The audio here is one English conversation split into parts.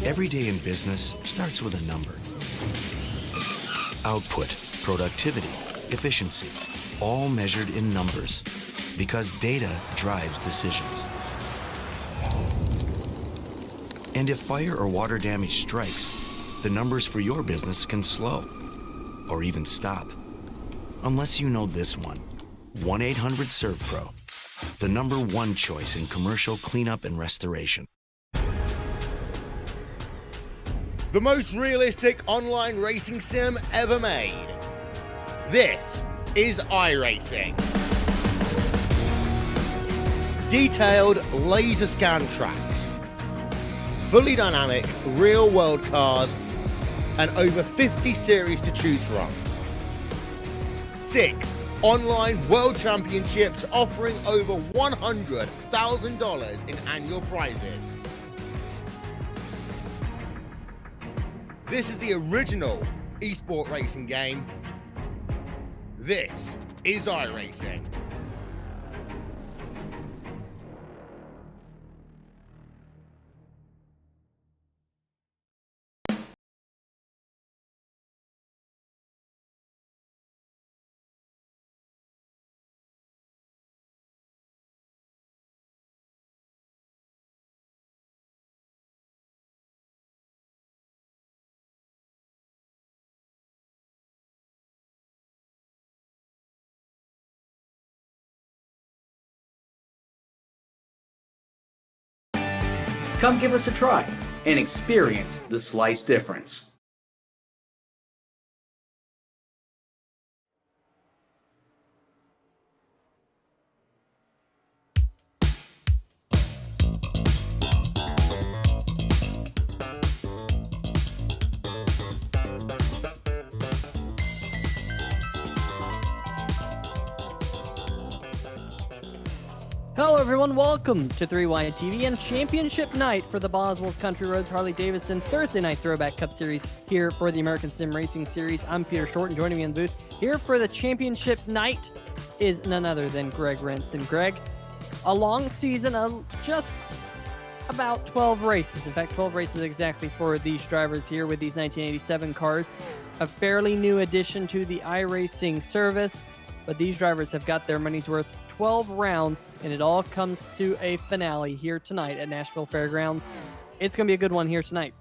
Every day in business starts with a number. Output, productivity, efficiency, all measured in numbers, because data drives decisions. And if fire or water damage strikes, the numbers for your business can slow or even stop. Unless you know this one, 1-800-SERVPRO, the number one choice in commercial cleanup and restoration. The most realistic online racing sim ever made. This is iRacing. Detailed laser scan tracks, fully dynamic real-world cars, and over 50 series to choose from. 6 online world championships offering over $100,000 in annual prizes. This is the original esport racing game. This is iRacing. Come give us a try and experience the slice difference. Hello everyone, welcome to 3Y TV and championship night for the Boswell's Country Roads Harley Davidson Thursday Night Throwback Cup Series here for the American Sim Racing Series. I'm Peter Short, and joining me in the booth here for the championship night is none other than Greg Renson. Greg, a long season of just about 12 races. In fact, 12 races exactly for these drivers here with these 1987 cars. A fairly new addition to the iRacing service, but these drivers have got their money's worth. 12 rounds, and it all comes to a finale here tonight at Nashville Fairgrounds. It's going to be a good one here tonight.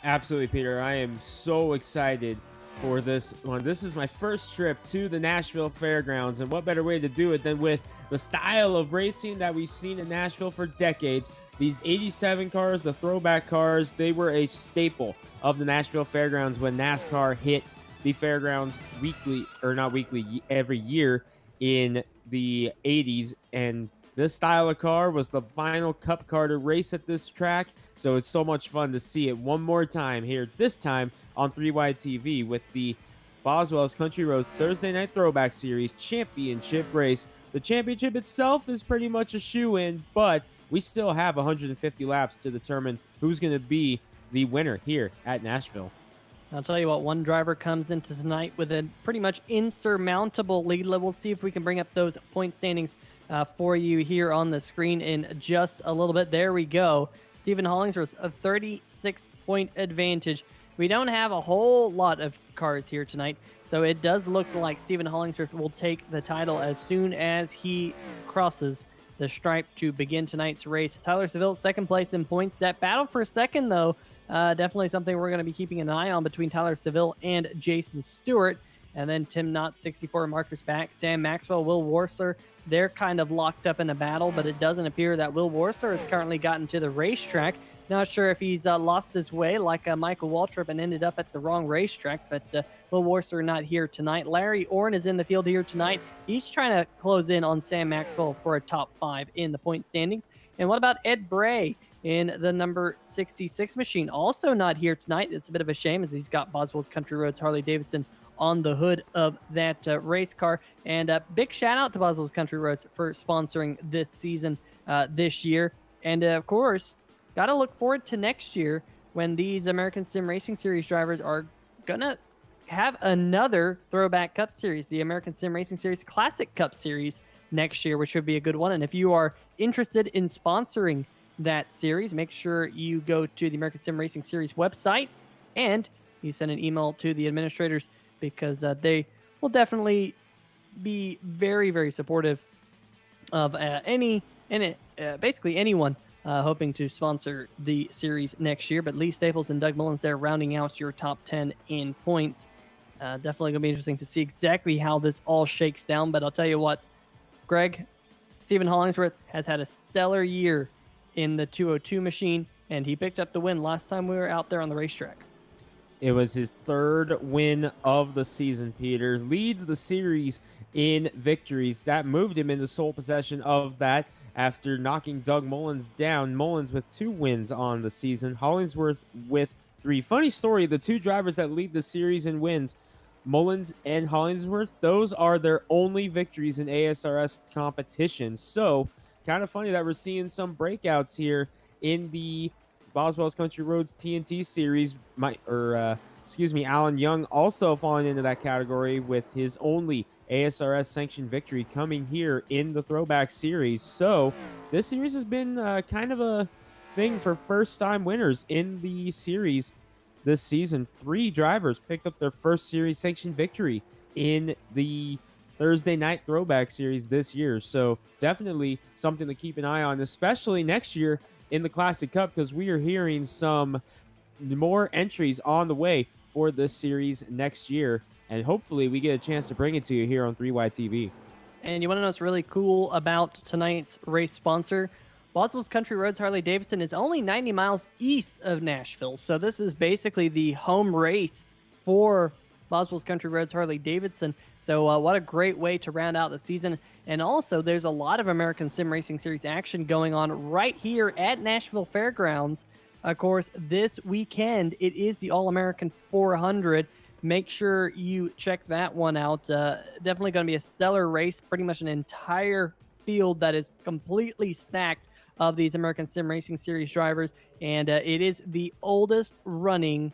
Absolutely, Peter. I am so excited for this one. This is my first trip to the Nashville Fairgrounds, and what better way to do it than with the style of racing that we've seen in Nashville for decades. These 87 cars, the throwback cars, they were a staple of the Nashville Fairgrounds when NASCAR hit the fairgrounds weekly, or not weekly, every year in the 80s, and this style of car was the final cup car to race at this track, so it's so much fun to see it one more time here, this time on 3Y TV with the Boswell's Country Roads Thursday Night Throwback Series Championship race. The championship itself is pretty much a shoe-in, but we still have 150 laps to determine who's going to be the winner here at Nashville. I'll tell you what, one driver comes into tonight with a pretty much insurmountable lead. We'll see if we can bring up those point standings for you here on the screen in just a little bit. There we go. Stephen Hollingsworth, a 36-point advantage. We don't have a whole lot of cars here tonight, so it does look like Stephen Hollingsworth will take the title as soon as he crosses the stripe to begin tonight's race. Tyler Seville, second place in points. That battle for second, though, definitely something we're going to be keeping an eye on between Tyler Seville and Jason Stewart. And then Tim Knott, 64 markers back. Sam Maxwell, Will Worsler, they're kind of locked up in a battle, but it doesn't appear that Will Worsler has currently gotten to the racetrack. Not sure if he's lost his way like Michael Waltrip and ended up at the wrong racetrack, but Will Worsler not here tonight. Larry Orn is in the field here tonight. He's trying to close in on Sam Maxwell for a top 5 in the point standings. And what about Ed Bray in the number 66 machine? Also not here tonight. It's a bit of a shame as he's got Boswell's Country Roads Harley Davidson on the hood of that race car. And big shout out to Boswell's Country Roads for sponsoring this season this year. And of course, got to look forward to next year when these American Sim Racing Series drivers are going to have another Throwback Cup Series, the American Sim Racing Series Classic Cup Series next year, which should be a good one. And if you are interested in sponsoring that series, make sure you go to the American Sim Racing Series website and you send an email to the administrators, because they will definitely be very, very supportive of basically anyone hoping to sponsor the series next year. But Lee Staples and Doug Mullins there rounding out your top 10 in points. Definitely going to be interesting to see exactly how this all shakes down. But I'll tell you what, Greg, Stephen Hollingsworth has had a stellar year in the 202 machine, and he picked up the win last time we were out there on the racetrack. It was his third win of the season, Peter. Leads the series in victories. That moved him into sole possession of that after knocking Doug Mullins down. Mullins with 2 wins on the season. Hollingsworth with 3. Funny story, the 2 drivers that lead the series in wins, Mullins and Hollingsworth, those are their only victories in ASRS competition. So kind of funny that we're seeing some breakouts here in the Boswell's Country Roads T.N.T series. Alan Young also falling into that category with his only ASRS sanctioned victory coming here in the Throwback Series. So this series has been kind of a thing for first-time winners in the series this season. 3 drivers picked up their first series sanctioned victory in the Thursday night Throwback Series this year. So definitely something to keep an eye on, especially next year in the Classic Cup, because we are hearing some more entries on the way for this series next year, and hopefully we get a chance to bring it to you here on 3Y TV. And you want to know what's really cool about tonight's race sponsor? Boswell's Country Roads Harley Davidson is only 90 miles east of Nashville, so this is basically the home race for Boswell's Country Roads Harley Davidson. So what a great way to round out the season. And also, there's a lot of American Sim Racing Series action going on right here at Nashville Fairgrounds. Of course, this weekend, it is the All-American 400. Make sure you check that one out. Definitely going to be a stellar race. Pretty much an entire field that is completely stacked of these American Sim Racing Series drivers. And it is the oldest running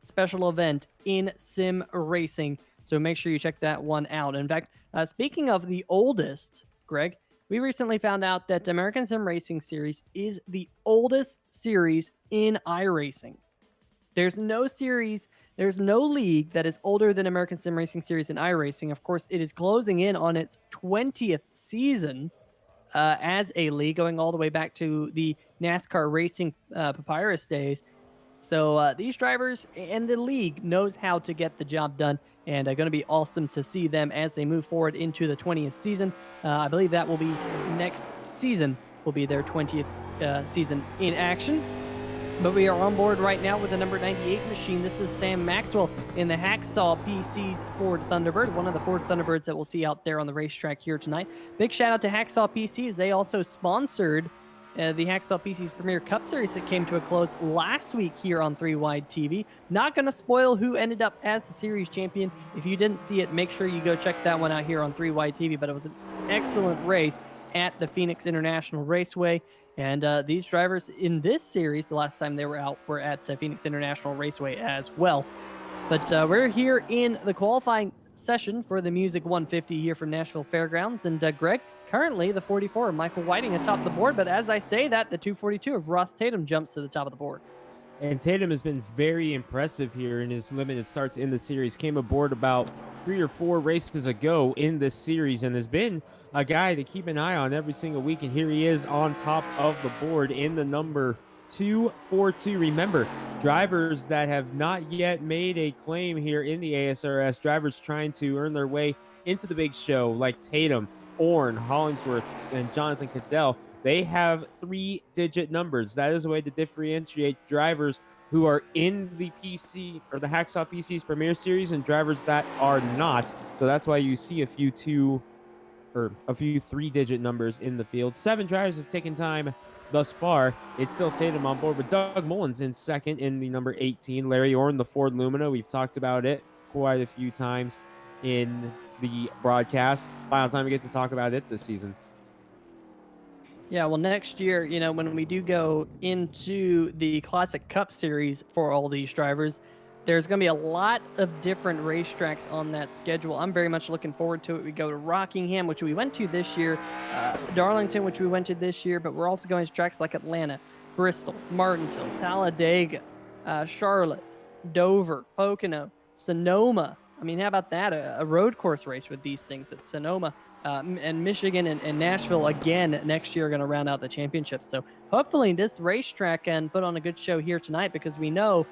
special event in sim racing. So make sure you check that one out. In fact, speaking of the oldest, Greg, we recently found out that American Sim Racing Series is the oldest series in iRacing. There's no series, there's no league that is older than American Sim Racing Series in iRacing. Of course, it is closing in on its 20th season as a league, going all the way back to the NASCAR Racing Papyrus days. So these drivers and the league knows how to get the job done, and going to be awesome to see them as they move forward into the 20th season. I believe that will be next season, will be their 20th season in action. But we are on board right now with the number 98 machine. This is Sam Maxwell in the Hacksaw PC's Ford Thunderbird, one of the Ford Thunderbirds that we'll see out there on the racetrack here tonight. Big shout out to Hacksaw PCs. They also sponsored the Hacksaw PC's Premier Cup Series that came to a close last week here on 3Wide TV. Not going to spoil who ended up as the series champion. If you didn't see it, make sure you go check that one out here on 3Wide TV. But it was an excellent race at the Phoenix International Raceway. And these drivers in this series, the last time they were out, were at Phoenix International Raceway as well. But we're here in the qualifying session for the Music 150 here from Nashville Fairgrounds. And Greg, currently the 44, Michael Whiting atop the board. But as I say that, the 242 of Ross Tatum jumps to the top of the board. And Tatum has been very impressive here in his limited starts in the series. Came aboard about 3 or 4 races ago in this series and has been a guy to keep an eye on every single week. And here he is on top of the board in the number 242. Remember, drivers that have not yet made a claim here in the ASRS, drivers trying to earn their way into the big show like Tatum, Orn, Hollingsworth, and Jonathan Cadell, they have 3-digit numbers. That is a way to differentiate drivers who are in the PC or the Hacksaw PC's Premier Series and drivers that are not. So that's why you see a few 3-digit numbers in the field. 7 drivers have taken time thus far. It's still Tatum on board with Doug Mullins in second in the number 18. Larry Orn, the Ford Lumina. We've talked about it quite a few times in the broadcast. Final time we get to talk about it this season. Yeah, well, next year, when we do go into the Classic Cup Series for all these drivers, There's going to be a lot of different racetracks on that schedule. I'm very much looking forward to it. We go to Rockingham, which we went to this year, Darlington, which we went to this year, but we're also going to tracks like Atlanta, Bristol, Martinsville, Talladega, Charlotte, Dover, Pocono, Sonoma. I mean, how about that? A road course race with these things at Sonoma. And Michigan and Nashville again next year are going to round out the championships. So hopefully this racetrack can put on a good show here tonight, because we know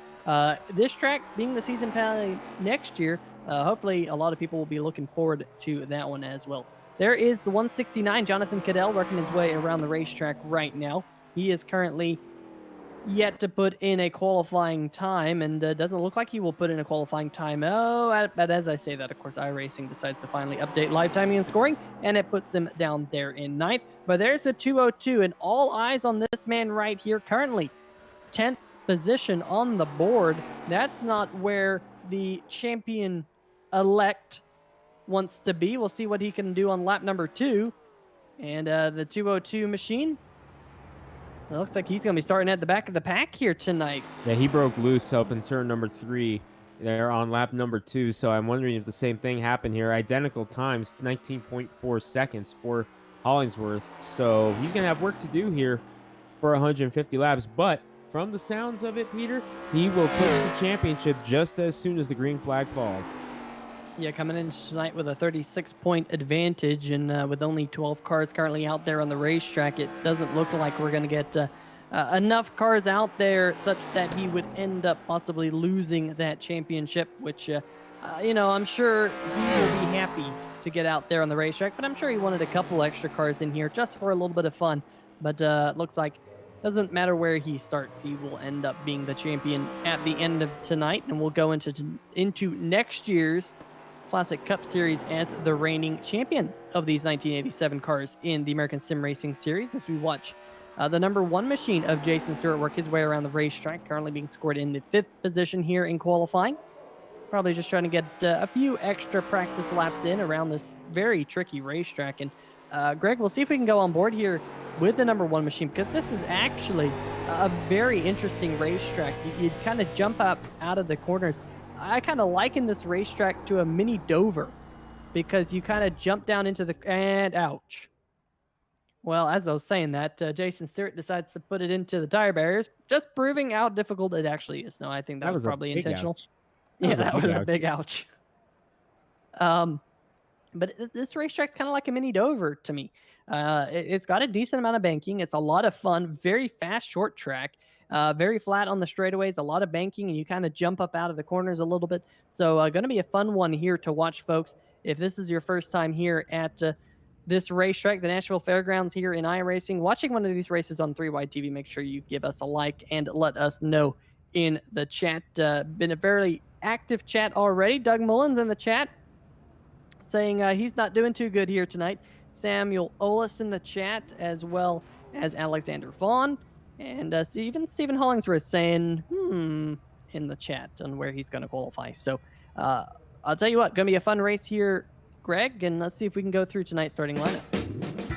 this track being the season finale next year, hopefully a lot of people will be looking forward to that one as well. There is the 169, Jonathan Cadell, working his way around the racetrack right now. He is currently yet to put in a qualifying time, and doesn't look like he will put in a qualifying time. But as I say that, of course, iRacing decides to finally update live timing and scoring, and it puts him down there in ninth. But there's a 202, and all eyes on this man right here, currently 10th position on the board. That's not where the champion-elect wants to be. We'll see what he can do on lap number 2. And the 202 machine, it looks like he's going to be starting at the back of the pack here tonight. Yeah, he broke loose up in turn number 3 there on lap number 2. So I'm wondering if the same thing happened here. Identical times, 19.4 seconds for Hollingsworth. So he's going to have work to do here for 150 laps. But from the sounds of it, Peter, he will clinch the championship just as soon as the green flag falls. Yeah, coming in tonight with a 36-point advantage, and with only 12 cars currently out there on the racetrack, it doesn't look like we're going to get enough cars out there such that he would end up possibly losing that championship, which, I'm sure he will be happy to get out there on the racetrack, but I'm sure he wanted a couple extra cars in here just for a little bit of fun. But it looks like doesn't matter where he starts, he will end up being the champion at the end of tonight, and we'll go into next year's Classic Cup Series as the reigning champion of these 1987 cars in the American Sim Racing Series, as we watch the number 1 machine of Jason Stewart work his way around the racetrack, currently being scored in the 5th position here in qualifying. Probably just trying to get a few extra practice laps in around this very tricky racetrack. And Greg, we'll see if we can go on board here with the number 1 machine, because this is actually a very interesting racetrack. You kind of jump up out of the corners. I kind of liken this racetrack to a mini Dover, because you kind of jump down into the, and ouch. Well, as I was saying that, Jason Stewart decides to put it into the tire barriers, just proving how difficult it actually is. No, I think that was probably intentional. That was a big ouch. But this racetrack's kind of like a mini Dover to me. It's got a decent amount of banking. It's a lot of fun, very fast, short track. Very flat on the straightaways, a lot of banking, and you kind of jump up out of the corners a little bit. So going to be a fun one here to watch, folks. If this is your first time here at this racetrack, the Nashville Fairgrounds here in iRacing, watching one of these races on 3Wide TV, make sure you give us a like and let us know in the chat. Been a very active chat already. Doug Mullins in the chat saying he's not doing too good here tonight. Samuel Olis in the chat, as well as Alexander Vaughn. And even Stephen Hollingsworth saying, in the chat on where he's going to qualify. So I'll tell you what, going to be a fun race here, Greg, and let's see if we can go through tonight's starting lineup.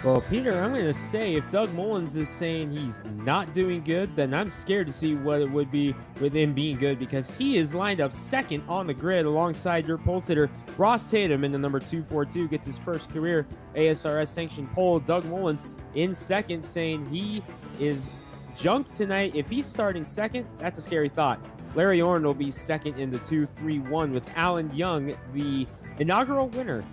Well, Peter, I'm going to say if Doug Mullins is saying he's not doing good, then I'm scared to see what it would be with him being good, because he is lined up second on the grid alongside your pole sitter, Ross Tatum, in the number 242, gets his first career ASRS sanctioned pole. Doug Mullins in second, saying he is junk tonight. If he's starting second, that's a scary thought. Larry Orn will be second in the 231 with Alan Young, the inaugural winner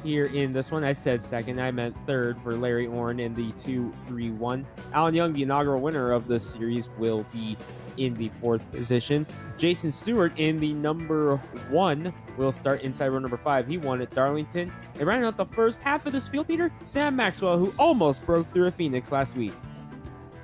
here in this one. I said second, I meant third for Larry Orn in the 231. Alan Young, the inaugural winner of the series, will be in the 4th position. Jason Stewart in the number 1 will start inside row number 5. He won at Darlington. And rounding out the first half of this field, Peter, Sam Maxwell, who almost broke through a Phoenix last week.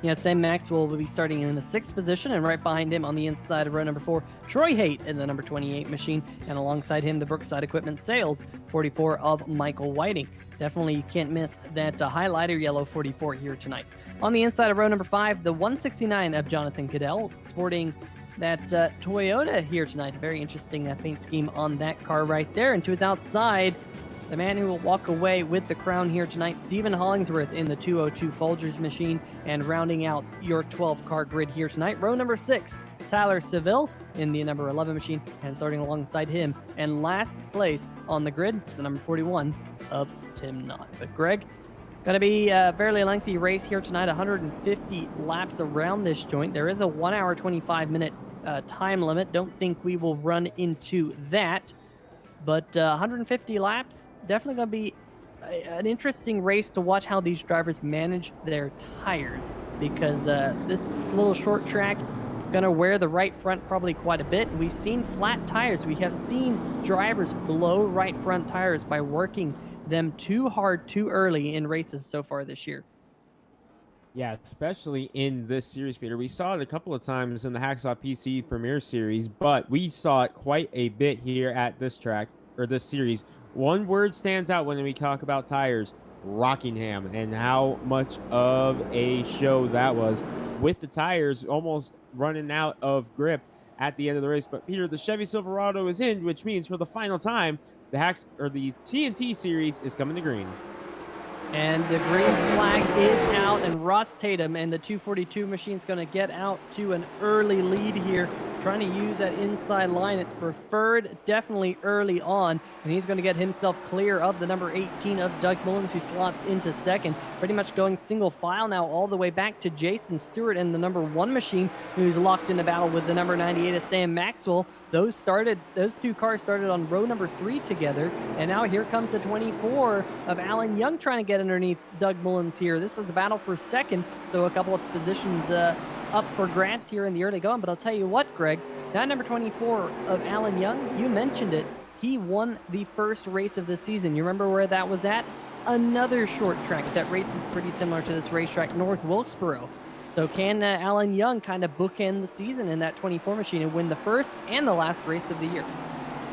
Yeah, Sam Maxwell will be starting in the 6th position, and right behind him on the inside of row number 4, Troy Haight in the number 28 machine, and alongside him, the Brookside Equipment Sales 44 of Michael Whiting. Definitely you can't miss that highlighter yellow 44 here tonight. On the inside of row number 5, the 169 of Jonathan Cadell, sporting that Toyota here tonight. A very interesting paint scheme on that car right there. And to his outside, the man who will walk away with the crown here tonight, Stephen Hollingsworth in the 202 Folgers machine, and rounding out your 12-car grid here tonight, row number 6, Tyler Seville in the number 11 machine, and starting alongside him. And last place on the grid, the number 41 of T.N.T. But Greg, going to be a fairly lengthy race here tonight, 150 laps around this joint. There is a 1 hour, 25 minute time limit. Don't think we will run into that. But 150 laps, definitely going to be an interesting race to watch how these drivers manage their tires, because this little short track going to wear the right front probably quite a bit. We've seen flat tires. We have seen drivers blow right front tires by working them too hard too early in races so far this year. Yeah, especially in this series, Peter. We saw it a couple of times in the Hacksaw PC Premier Series, but we saw it quite a bit here at this track, or this series. One word stands out when we talk about tires: Rockingham, and how much of a show that was, with the tires almost running out of grip at the end of the race. But Peter, the Chevy Silverado is in, which means for the final time, the T.N.T. series is coming to green. And the green flag is out, and Ross Tatum and the 242 machine's going to get out to an early lead here, trying to use that inside line. It's preferred definitely early on, and he's going to get himself clear of the number 18 of Doug Mullins, who slots into second. Pretty much going single file now all the way back to Jason Stewart and the number 1 machine, who's locked in the battle with the number 98 of Sam Maxwell. Those two cars started on row number 3 together, and now here comes the 24 of Alan Young trying to get underneath Doug Mullins here. This is a battle for second, so a couple of positions up for grabs here in the early going. But I'll tell you what, Greg, that number 24 of Alan Young, you mentioned it, he won the first race of the season. You remember where that was at? Another short track. That race is pretty similar to this racetrack, North Wilkesboro. So can Alan Young kind of bookend the season in that 24 machine and win the first and the last race of the year?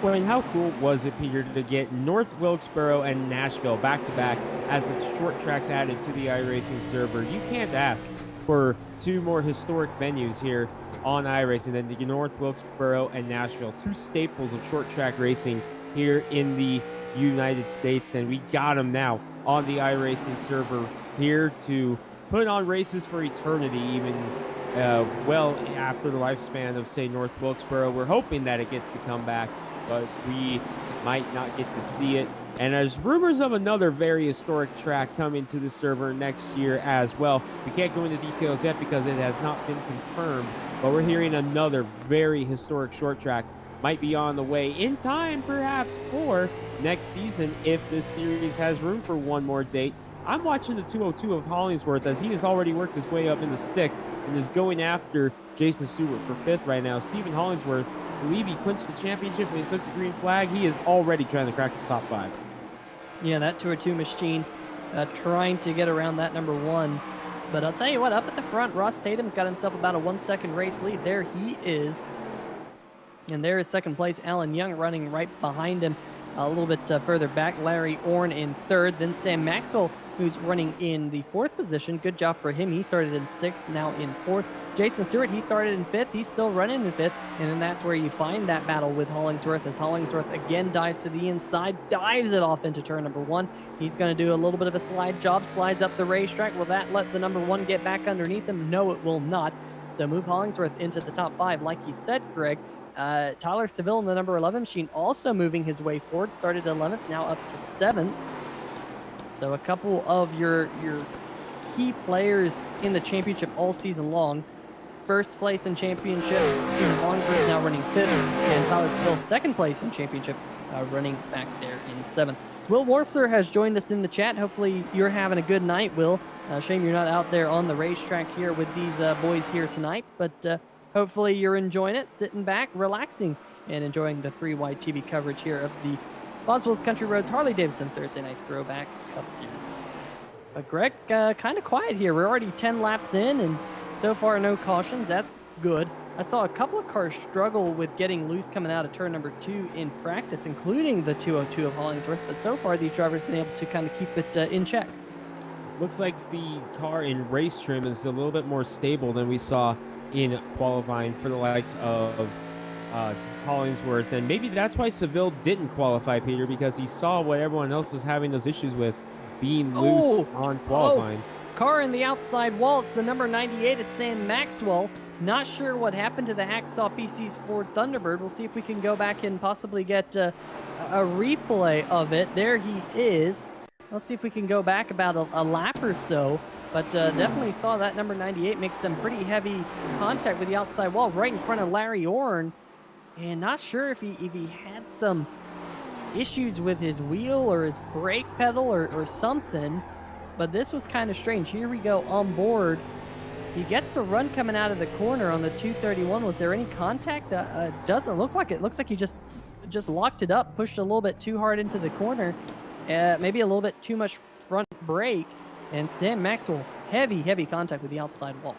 Well, and how cool was it, Peter, to get North Wilkesboro and Nashville back-to-back as the short tracks added to the iRacing server? You can't ask for 2 more historic venues here on iRacing than the North Wilkesboro and Nashville, 2 staples of short track racing here in the United States. And we got them now on the iRacing server here to put on races for eternity, even well after the lifespan of, say, North Wilkesboro. We're hoping that it gets to come back, but we might not get to see it. And there's rumors of another very historic track coming to the server next year as well. We can't go into details yet because it has not been confirmed, but we're hearing another very historic short track might be on the way in time, perhaps, for next season if this series has room for one more date. I'm watching the 202 of Hollingsworth as he has already worked his way up into 6th and is going after Jason Stewart for 5th right now. Stephen Hollingsworth, I believe he clinched the championship when he took the green flag. He is already trying to crack the top 5. Yeah, that 202 machine trying to get around that number 1. But I'll tell you what, up at the front, Ross Tatum's got himself about a 1-second race lead. There he is. And there is second place, Alan Young running right behind him. A little bit further back, Larry Orn in 3rd. Then Sam Maxwell, who's running in the 4th position. Good job for him. He started in 6th, now in 4th. Jason Stewart, he started in 5th. He's still running in 5th. And then that's where you find that battle with Hollingsworth, as Hollingsworth again dives to the inside, dives it off into turn number 1. He's going to do a little bit of a slide job, slides up the racetrack. Will that let the number 1 get back underneath him? No, it will not. So move Hollingsworth into the top 5. Like you said, Greg, Tyler Seville in the number 11 machine also moving his way forward. Started 11th, now up to 7th. So a couple of your key players in the championship all season long. First place in championship, Stephen Hollingsworth now running 5th, and Tyler Seville second place in championship, running back there in 7th. Will Warsler has joined us in the chat. Hopefully you're having a good night, Will. Shame you're not out there on the racetrack here with these boys here tonight, but hopefully you're enjoying it, sitting back, relaxing, and enjoying the 3-wide TV coverage here of the Boswell's Country Roads Harley Davidson Thursday Night Throwback Cup Series. But Greg, kind of quiet here. We're already 10 laps in, and so far no cautions. That's good. I saw a couple of cars struggle with getting loose coming out of turn number 2 in practice, including the 202 of Hollingsworth, but so far these drivers have been able to kind of keep it in check. Looks like the car in race trim is a little bit more stable than we saw in qualifying for the likes of Hollingsworth, and maybe that's why Seville didn't qualify, Peter, because he saw what everyone else was having those issues with, being loose on qualifying. Car in the outside wall. It's the number 98 is Sam Maxwell. Not sure what happened to the Hacksaw PC's Ford Thunderbird. We'll see if we can go back and possibly get a replay of it. There he is. Let's see if we can go back about a lap or so. But definitely saw that number 98 make some pretty heavy contact with the outside wall right in front of Larry Orn. And not sure if he had some issues with his wheel or his brake pedal or something. But this was kind of strange. Here we go on board. He gets a run coming out of the corner on the 231. Was there any contact? Doesn't look like it. Looks like he just locked it up, pushed a little bit too hard into the corner. Maybe a little bit too much front brake. And Sam Maxwell, heavy contact with the outside wall.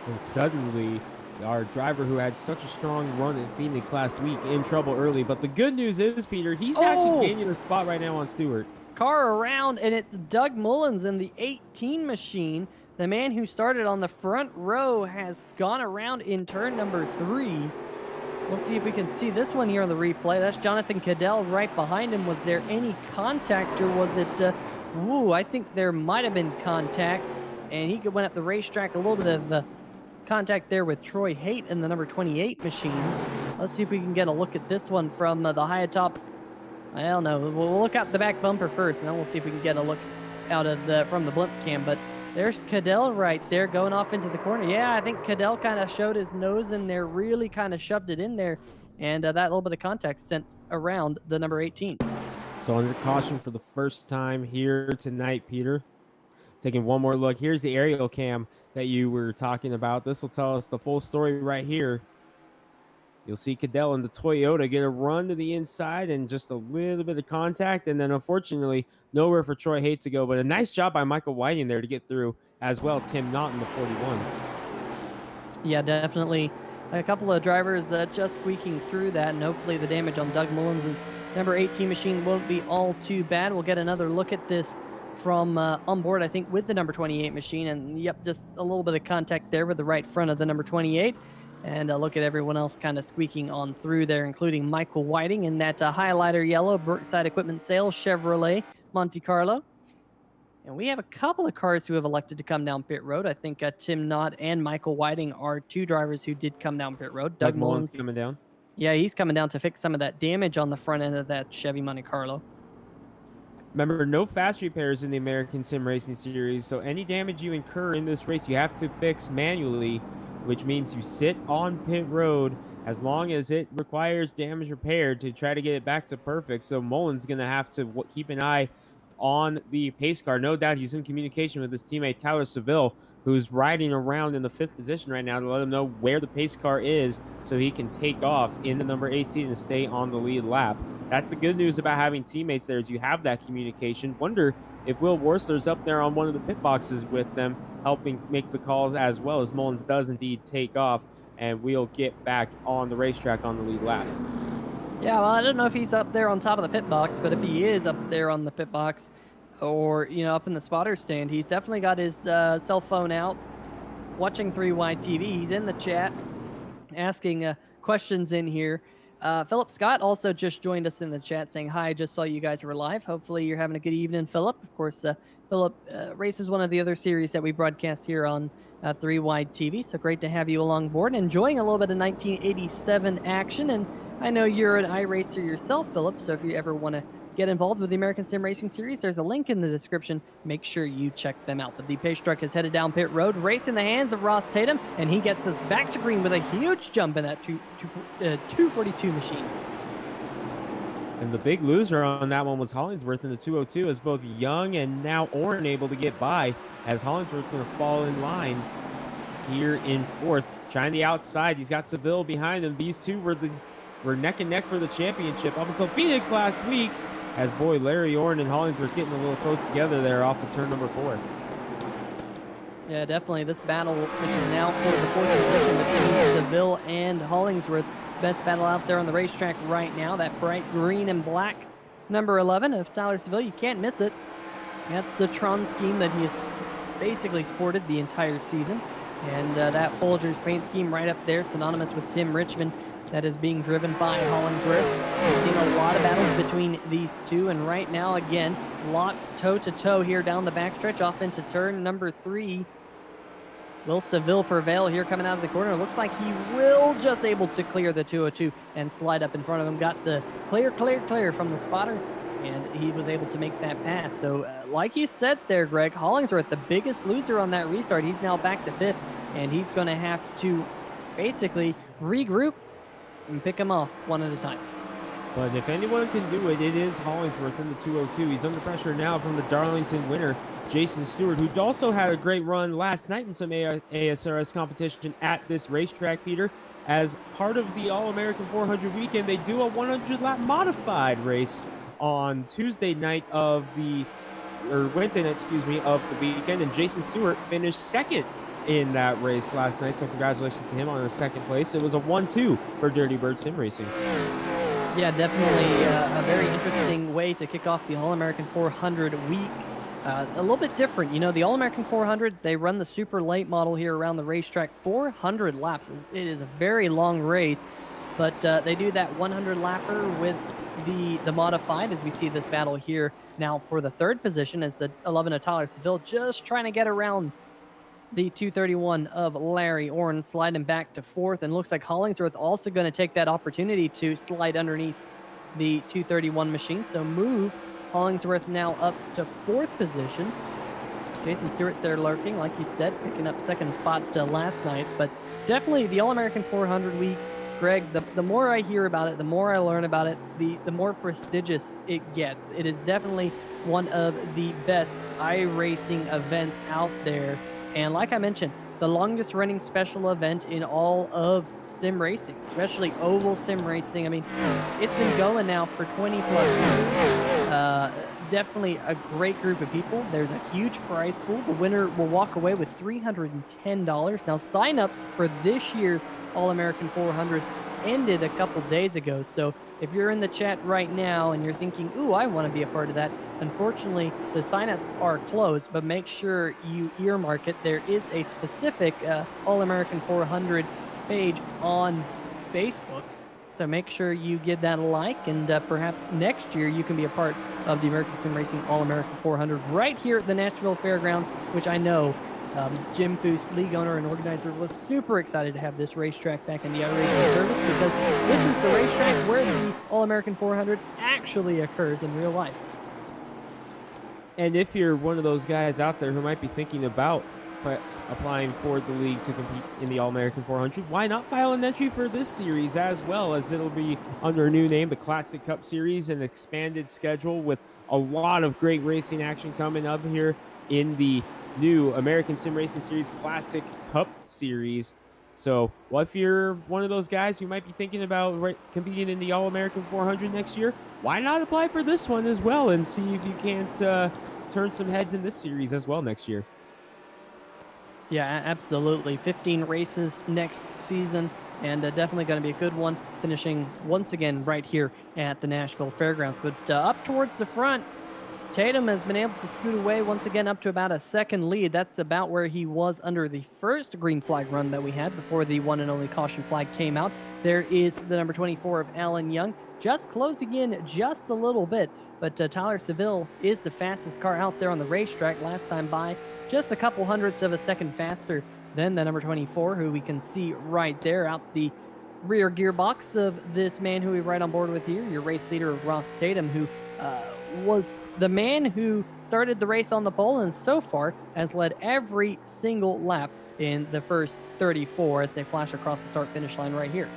And suddenly, our driver who had such a strong run in Phoenix last week in trouble early. But the good news is, Peter, he's actually gaining a spot right now on Stewart. Car around, and it's Doug Mullins in the 18 machine. The man who started on the front row has gone around in turn number 3. We'll see if we can see this one here on the replay. That's Jonathan Cadell right behind him. Was there any contact, or was it... I think there might have been contact, and he went up the racetrack. A little bit of contact there with Troy Haight in the number 28 machine. Let's see if we can get a look at this one from the high atop. I don't know. We'll look out the back bumper first, and then we'll see if we can get a look out of from the blimp cam. But there's Cadell right there going off into the corner. Yeah, I think Cadell kind of showed his nose in there, really kind of shoved it in there, and that little bit of contact sent around the number 18. So under caution for the first time here tonight, Peter. Taking one more look. Here's the aerial cam that you were talking about. This will tell us the full story right here. You'll see Cadell in the Toyota get a run to the inside and just a little bit of contact. And then unfortunately, nowhere for Troy Haight to go. But a nice job by Michael Whiting there to get through as well. T.N.T in the 41. Yeah, definitely. A couple of drivers just squeaking through that. And hopefully the damage on Doug Mullins' number 18 machine won't be all too bad. We'll get another look at this from on board, I think, with the number 28 machine. And yep, just a little bit of contact there with the right front of the number 28. And look at everyone else kind of squeaking on through there, including Michael Whiting in that highlighter yellow Brookside Equipment Sales Chevrolet Monte Carlo. And we have a couple of cars who have elected to come down pit road. I think T.N.T and Michael Whiting are two drivers who did come down pit road. Doug Mullins coming down. Yeah, he's coming down to fix some of that damage on the front end of that Chevy Monte Carlo. Remember, no fast repairs in the American Sim Racing Series, so any damage you incur in this race, you have to fix manually, which means you sit on pit road as long as it requires damage repaired to try to get it back to perfect. So Mullins going to have to keep an eye on the pace car. No doubt he's in communication with his teammate Tyler Seville, who's riding around in the 5th position right now to let him know where the pace car is so he can take off in the number 18 and stay on the lead lap. That's the good news about having teammates there, is you have that communication. Wonder if Will Worsler's up there on one of the pit boxes with them, helping make the calls as well, as Mullins does indeed take off, and we'll get back on the racetrack on the lead lap. Yeah, well, I don't know if he's up there on top of the pit box, but if he is up there on the pit box or, you know, up in the spotter stand, he's definitely got his cell phone out, watching 3Y TV. He's in the chat, asking questions in here. Philip Scott also just joined us in the chat saying, hi, just saw you guys were live. Hopefully you're having a good evening, Philip. Of course, Philip races one of the other series that we broadcast here on 3Y TV. So great to have you along board, enjoying a little bit of 1987 action. And I know you're an iRacer yourself, Philip. So if you ever want to get involved with the American Sim Racing Series, there's a link in the description. Make sure you check them out. But the pace truck is headed down pit road, race in the hands of Ross Tatum, and he gets us back to green with a huge jump in that 242 machine. And the big loser on that one was Hollingsworth in the 202, as both Young and now Orrin able to get by, as Hollingsworth's going to fall in line here in 4th. Trying the outside, he's got Seville behind him. These two were neck and neck for the championship up until Phoenix last week, as boy, Larry Orrin and Hollingsworth getting a little close together there off of turn number 4. Yeah, definitely. This battle, which is now for the 4th position between Seville and Hollingsworth. Best battle out there on the racetrack right now. That bright green and black number 11 of Tyler Seville. You can't miss it. That's the Tron scheme that he has basically sported the entire season. And that Folgers paint scheme right up there, synonymous with Tim Richmond, that is being driven by Hollingsworth. We've seen a lot of battles between these two, and right now, again, locked toe-to-toe here down the backstretch off into turn number 3. Will Seville prevail here coming out of the corner? It looks like he will just able to clear the 202 and slide up in front of him. Got the clear from the spotter, and he was able to make that pass. So like you said there, Greg, Hollingsworth, the biggest loser on that restart. He's now back to 5th, and he's going to have to basically regroup and pick him off one at a time. But if anyone can do it, it is Hollingsworth in the 202. He's under pressure now from the Darlington winner, Jason Stewart, who also had a great run last night in some ASRS competition at this racetrack, Peter. As part of the All-American 400 weekend, they do a 100-lap modified race on Wednesday night, of the weekend, and Jason Stewart finished second in that race last night, so congratulations to him on the second place. It was a 1-2 for Dirty Bird Sim Racing. Yeah, definitely a very interesting way to kick off the All-American 400 week. A little bit different. You know, the All-American 400, they run the super late model here around the racetrack, 400 laps. It is a very long race, but they do that 100 lapper with the modified, as we see this battle here now for the 3rd position, as the 11 of Tyler Seville just trying to get around the 231 of Larry Orn, sliding back to 4th, and looks like Hollingsworth also going to take that opportunity to slide underneath the 231 machine. So move Hollingsworth now up to 4th position. Jason Stewart there lurking, like you said, picking up 2nd spot last night. But definitely the All-American 400 week, Greg, the more I hear about it, the more I learn about it, the more prestigious it gets. It is definitely one of the best iRacing events out there. And like I mentioned, the longest running special event in all of sim racing, especially oval sim racing. I mean, it's been going now for 20 plus years. Definitely a great group of people. There's a huge prize pool. The winner will walk away with $310. Now, signups for this year's All-American 400 ended a couple days ago. So if you're in the chat right now and you're thinking, ooh, I want to be a part of that, unfortunately, the signups are closed, but make sure you earmark it. There is a specific All-American 400 page on Facebook. So make sure you give that a like, and perhaps next year you can be a part of the American Sim Racing All-American 400 right here at the Nashville Fairgrounds, which I know Jim Foose, league owner and organizer, was super excited to have this racetrack back in the iRacing service, because this is the racetrack where the All-American 400 actually occurs in real life. And if you're one of those guys out there who might be thinking about applying for the league to compete in the All-American 400, why not file an entry for this series as well, as it'll be under a new name, the Classic Cup Series, an expanded schedule with a lot of great racing action coming up here in the new American Sim Racing Series Classic Cup Series. So what if you're one of those guys who might be thinking about competing in the All-American 400 next year? Why not apply for this one as well and see if you can't turn some heads in this series as well next year? Yeah, absolutely. 15 races next season, and definitely going to be a good one, finishing once again right here at the Nashville Fairgrounds. But up towards the front, Tatum has been able to scoot away once again up to about a 2nd lead. That's about where he was under the first green flag run that we had before the one and only caution flag came out. There is the number 24 of Alan Young, just closing in just a little bit. But Tyler Seville is the fastest car out there on the racetrack last time by, just a couple hundredths of a second faster than the number 24, who we can see right there out the rear gearbox of this man who we ride on board with here, your race leader, Ross Tatum, who was the man who started the race on the pole and so far has led every single lap in the first 34 as they flash across the start-finish line right here.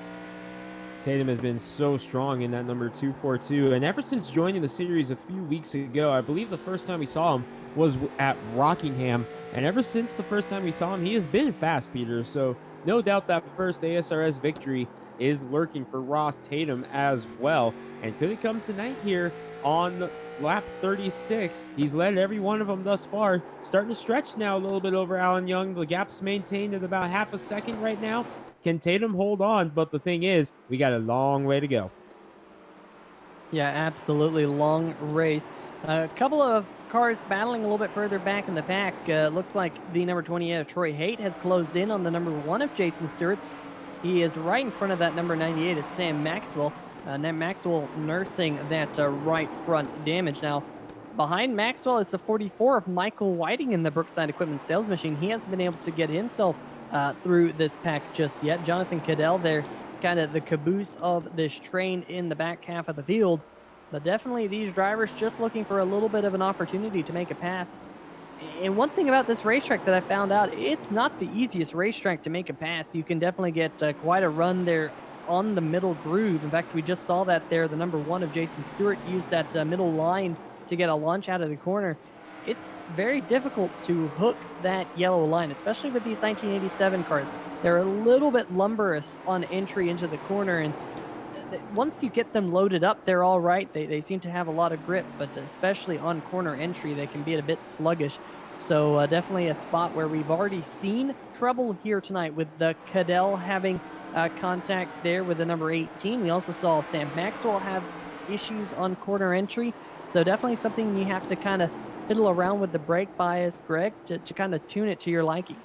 Tatum has been so strong in that number 242, and ever since joining the series a few weeks ago, I believe the first time we saw him was at Rockingham, and ever since the first time we saw him, he has been fast, Peter. So no doubt that first ASRS victory is lurking for Ross Tatum as well. And could it come tonight here on lap 36? He's led every one of them thus far, starting to stretch now a little bit over Alan Young. The gap's maintained at about half a second right now. Can Tatum hold on? But the thing is, we got a long way to go. Yeah, absolutely. Long race. A couple of cars battling a little bit further back in the pack. Looks like the number 28 of Troy Haight has closed in on the number 1 of Jason Stewart. He is right in front of that number 98 of Sam Maxwell. Maxwell nursing that right front damage. Now, Behind Maxwell is the 44 of Michael Whiting in the Brookside Equipment Sales Machine. He hasn't been able to get himself through this pack just yet. Jonathan Cadell there, kind of the caboose of this train in the back half of the field. But definitely these drivers just looking for a little bit of an opportunity to make a pass. And one thing about this racetrack that I found out, it's not the easiest racetrack to make a pass. You can definitely get quite a run there on the middle groove. In fact, we just saw that there. The number 1 of Jason Stewart used that middle line to get a launch out of the corner. It's very difficult to hook that yellow line, especially with these 1987 cars. They're a little bit lumberous on entry into the corner, and once you get them loaded up, they're all right. They seem to have a lot of grip, but especially on corner entry, they can be a bit sluggish. So definitely a spot where we've already seen trouble here tonight with the Cadell having contact there with the number 18. We also saw Sam Maxwell have issues on corner entry. So definitely something you have to kind of fiddle around with the brake bias, Greg, to kind of tune it to your liking.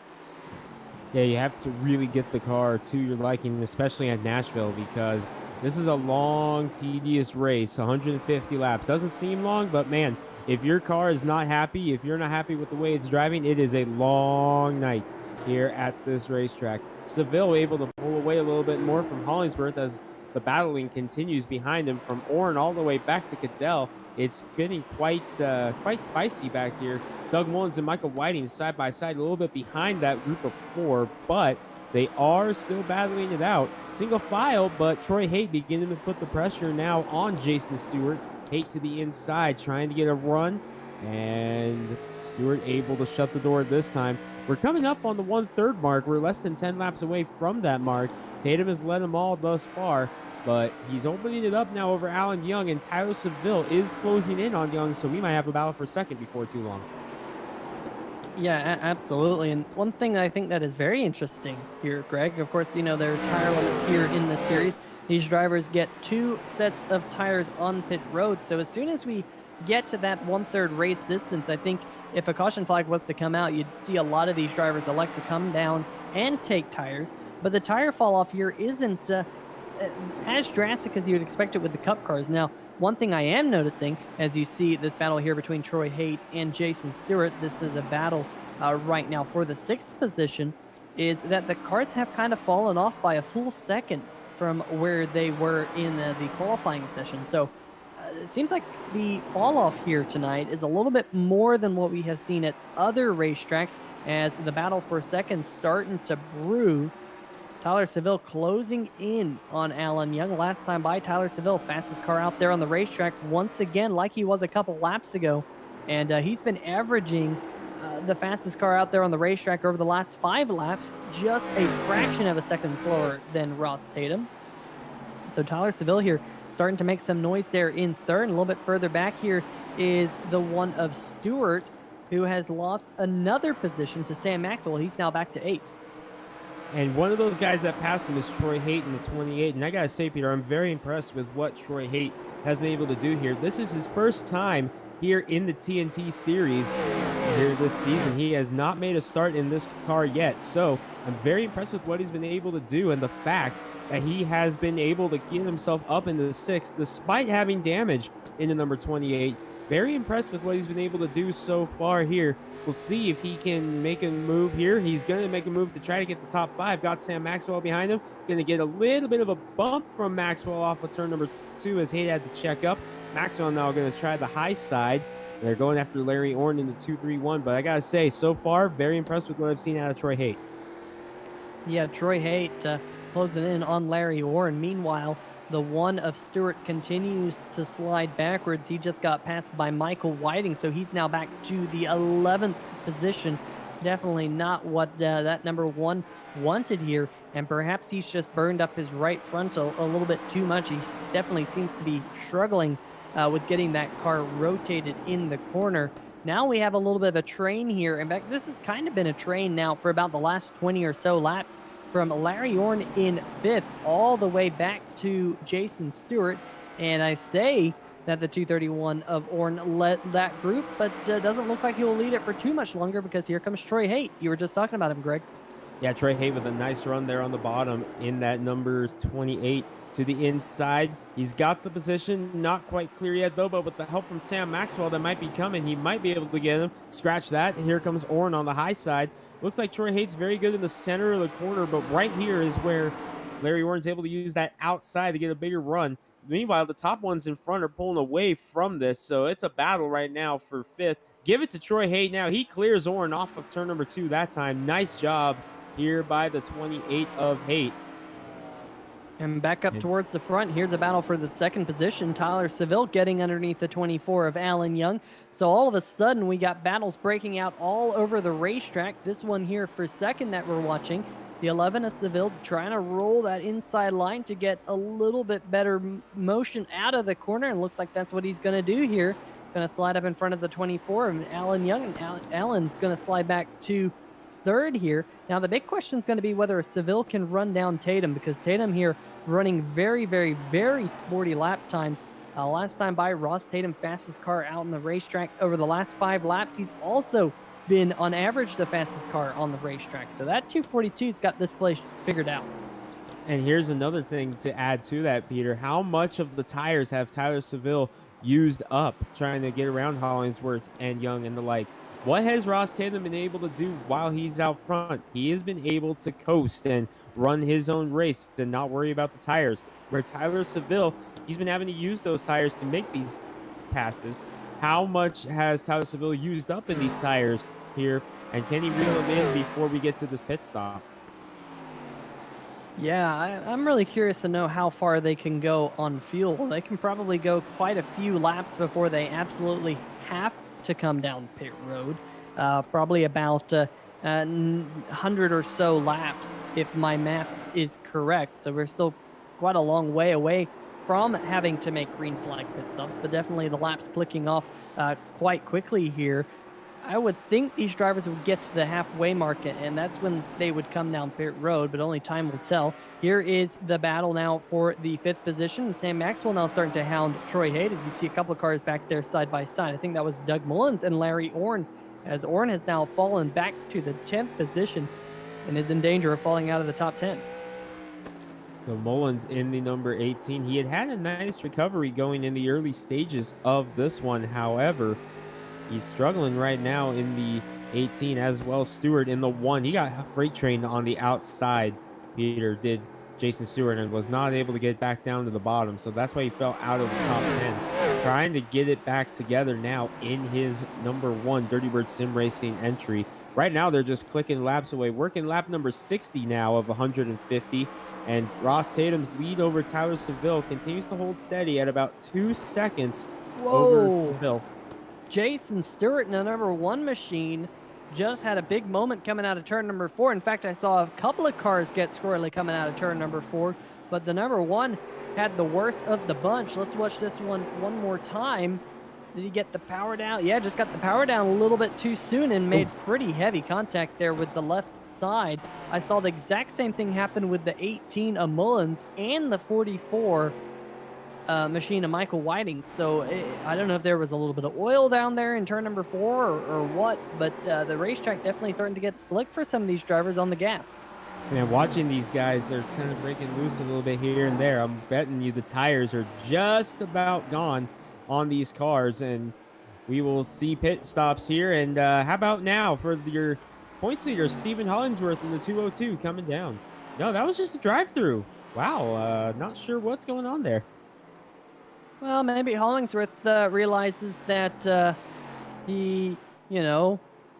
Yeah, you have to really get the car to your liking, especially at Nashville, because this is a long, tedious race. 150 laps. Doesn't seem long, but man, if your car is not happy, if you're not happy with the way it's driving, it is a long night here at this racetrack. Seville able to pull away a little bit more from Hollingsworth as the battling continues behind him from Orrin all the way back to Cadell. It's getting quite spicy back here. Doug Mullins and Michael Whiting side by side, a little bit behind that group of 4, but they are still battling it out. Single file, but Troy Haight beginning to put the pressure now on Jason Stewart. Haight to the inside, trying to get a run, and Stewart able to shut the door this time. We're coming up on the 1/3 mark. We're less than 10 laps away from that mark. Tatum has led them all thus far, but he's opening it up now over Alan Young, and Tyler Seville is closing in on Young, so we might have a battle for second before too long. Yeah, absolutely. And one thing that I think that is very interesting here, Greg, of course, there are tire limits here in this series. These drivers get 2 sets of tires on pit road. So as soon as we get to that 1/3 race distance, I think if a caution flag was to come out, you'd see a lot of these drivers elect to come down and take tires. But the tire fall off here isn't as drastic as you would expect it with the Cup cars. Now, one thing I am noticing, as you see this battle here between Troy Haight and Jason Stewart, this is a battle right now for the 6th position, is that the cars have kind of fallen off by a full second from where they were in the qualifying session. So it seems like the fall off here tonight is a little bit more than what we have seen at other racetracks, as the battle for second starting to brew. Tyler Seville closing in on Alan Young. Last time by, Tyler Seville, fastest car out there on the racetrack once again, like he was a couple laps ago. And he's been averaging the fastest car out there on the racetrack over the last 5 laps, just a fraction of a second slower than Ross Tatum. So Tyler Seville here starting to make some noise there in 3rd. And a little bit further back here is the one of Stewart, who has lost another position to Sam Maxwell. He's now back to 8th. And one of those guys that passed him is Troy Haight in the 28. And I got to say, Peter, I'm very impressed with what Troy Haight has been able to do here. This is his first time here in the T.N.T. series here this season. He has not made a start in this car yet. So I'm very impressed with what he's been able to do, and the fact that he has been able to get himself up into the 6th despite having damage in the number 28. Very impressed with what he's been able to do so far here. We'll see if he can make a move here. He's going to make a move to try to get the top 5. Got Sam Maxwell behind him. Going to get a little bit of a bump from Maxwell off of turn number 2 as Haight had to check up. Maxwell now going to try the high side. They're going after Larry Orrin in the 2-3-1. But I got to say, so far, very impressed with what I've seen out of Troy Haight. Yeah, Troy Haight closing in on Larry Orrin. Meanwhile, the one of Stewart continues to slide backwards. He just got passed by Michael Whiting, so he's now back to the 11th position. Definitely not what that number 1 wanted here, and perhaps he's just burned up his right frontal a little bit too much. He definitely seems to be struggling with getting that car rotated in the corner. Now we have a little bit of a train here. In fact, this has kind of been a train now for about the last 20 or so laps, from Larry Orrin in 5th all the way back to Jason Stewart. And I say that the 231 of Orrin led that group, but doesn't look like he will lead it for too much longer, because here comes Troy Haight. You were just talking about him, Greg. Yeah, Troy Hay with a nice run there on the bottom in that number 28 to the inside. He's got the position, not quite clear yet though, but with the help from Sam Maxwell that might be coming, he might be able to get him. Scratch that. Here comes Orrin on the high side. Looks like Troy Hay's very good in the center of the corner, but right here is where Larry Orrin's able to use that outside to get a bigger run. Meanwhile, the top ones in front are pulling away from this, so it's a battle right now for fifth. Give it to Troy Hay now. He clears Orrin off of turn number 2 that time. Nice job here by the 28 of Haight. And back up towards the front, here's a battle for the second position. Tyler Seville getting underneath the 24 of Alan Young. So all of a sudden, we got battles breaking out all over the racetrack. This one here for second that we're watching. The 11 of Seville trying to roll that inside line to get a little bit better motion out of the corner. And looks like that's what he's going to do here. Going to slide up in front of the 24 of Alan Young. And Alan's going to slide back to third here. Now the big question is going to be whether Seville can run down Tatum, because Tatum here running very, very, very sporty lap times. Last time by, Ross Tatum fastest car out in the racetrack over the last 5 laps. He's also been on average the fastest car on the racetrack. So that 242's got this place figured out. And here's another thing to add to that, Peter. How much of the tires have Tyler Seville used up trying to get around Hollingsworth and Young and the like? What has Ross Tatum been able to do while he's out front? He has been able to coast and run his own race and not worry about the tires. Where Tyler Seville, he's been having to use those tires to make these passes. How much has Tyler Seville used up in these tires here? And can he reel them in before we get to this pit stop? Yeah, I'm really curious to know how far they can go on fuel. They can probably go quite a few laps before they absolutely have to come down pit road. Probably about 100 or so laps if my math is correct. So we're still quite a long way away from having to make green flag pit stops, but definitely the laps clicking off quite quickly here. I would think these drivers would get to the halfway mark, and that's when they would come down pit road, but only time will tell. Here is the battle now for the 5th position. Sam Maxwell now starting to hound Troy Hay, as you see a couple of cars back there side by side. I think that was Doug Mullins and Larry Orrin, as Orrin has now fallen back to the 10th position and is in danger of falling out of the top 10. So Mullins in the number 18. He had a nice recovery going in the early stages of this one. However, he's struggling right now in the 18 as well. Stewart in the 1. He got freight trained on the outside. Peter did Jason Stewart and was not able to get back down to the bottom. So that's why he fell out of the top 10. Trying to get it back together now in his number 1 Dirty Bird Sim Racing entry. Right now, they're just clicking laps away. Working lap number 60 now of 150. And Ross Tatum's lead over Tyler Seville continues to hold steady at about 2 seconds over Seville. Jason Stewart in the number 1 machine just had a big moment coming out of turn number 4. In fact, I saw a couple of cars get squirrely coming out of turn number 4, but the number 1 had the worst of the bunch. Let's watch this one more time. Did he get the power down? Yeah, just got the power down a little bit too soon and made pretty heavy contact there with the left side. I saw the exact same thing happen with the 18 of Mullins and the 44 machine of Michael Whiting. So I don't know if there was a little bit of oil down there in turn number 4 or what, but the racetrack definitely starting to get slick for some of these drivers on the gas. Man, watching these guys, they're kind of breaking loose a little bit here and there. I'm betting you the tires are just about gone on these cars, and we will see pit stops here. And how about now for your points leader, Stephen Hollingsworth in the 202 coming down? No, that was just a drive-through. Wow, not sure what's going on there. Well, maybe Hollingsworth realizes that he,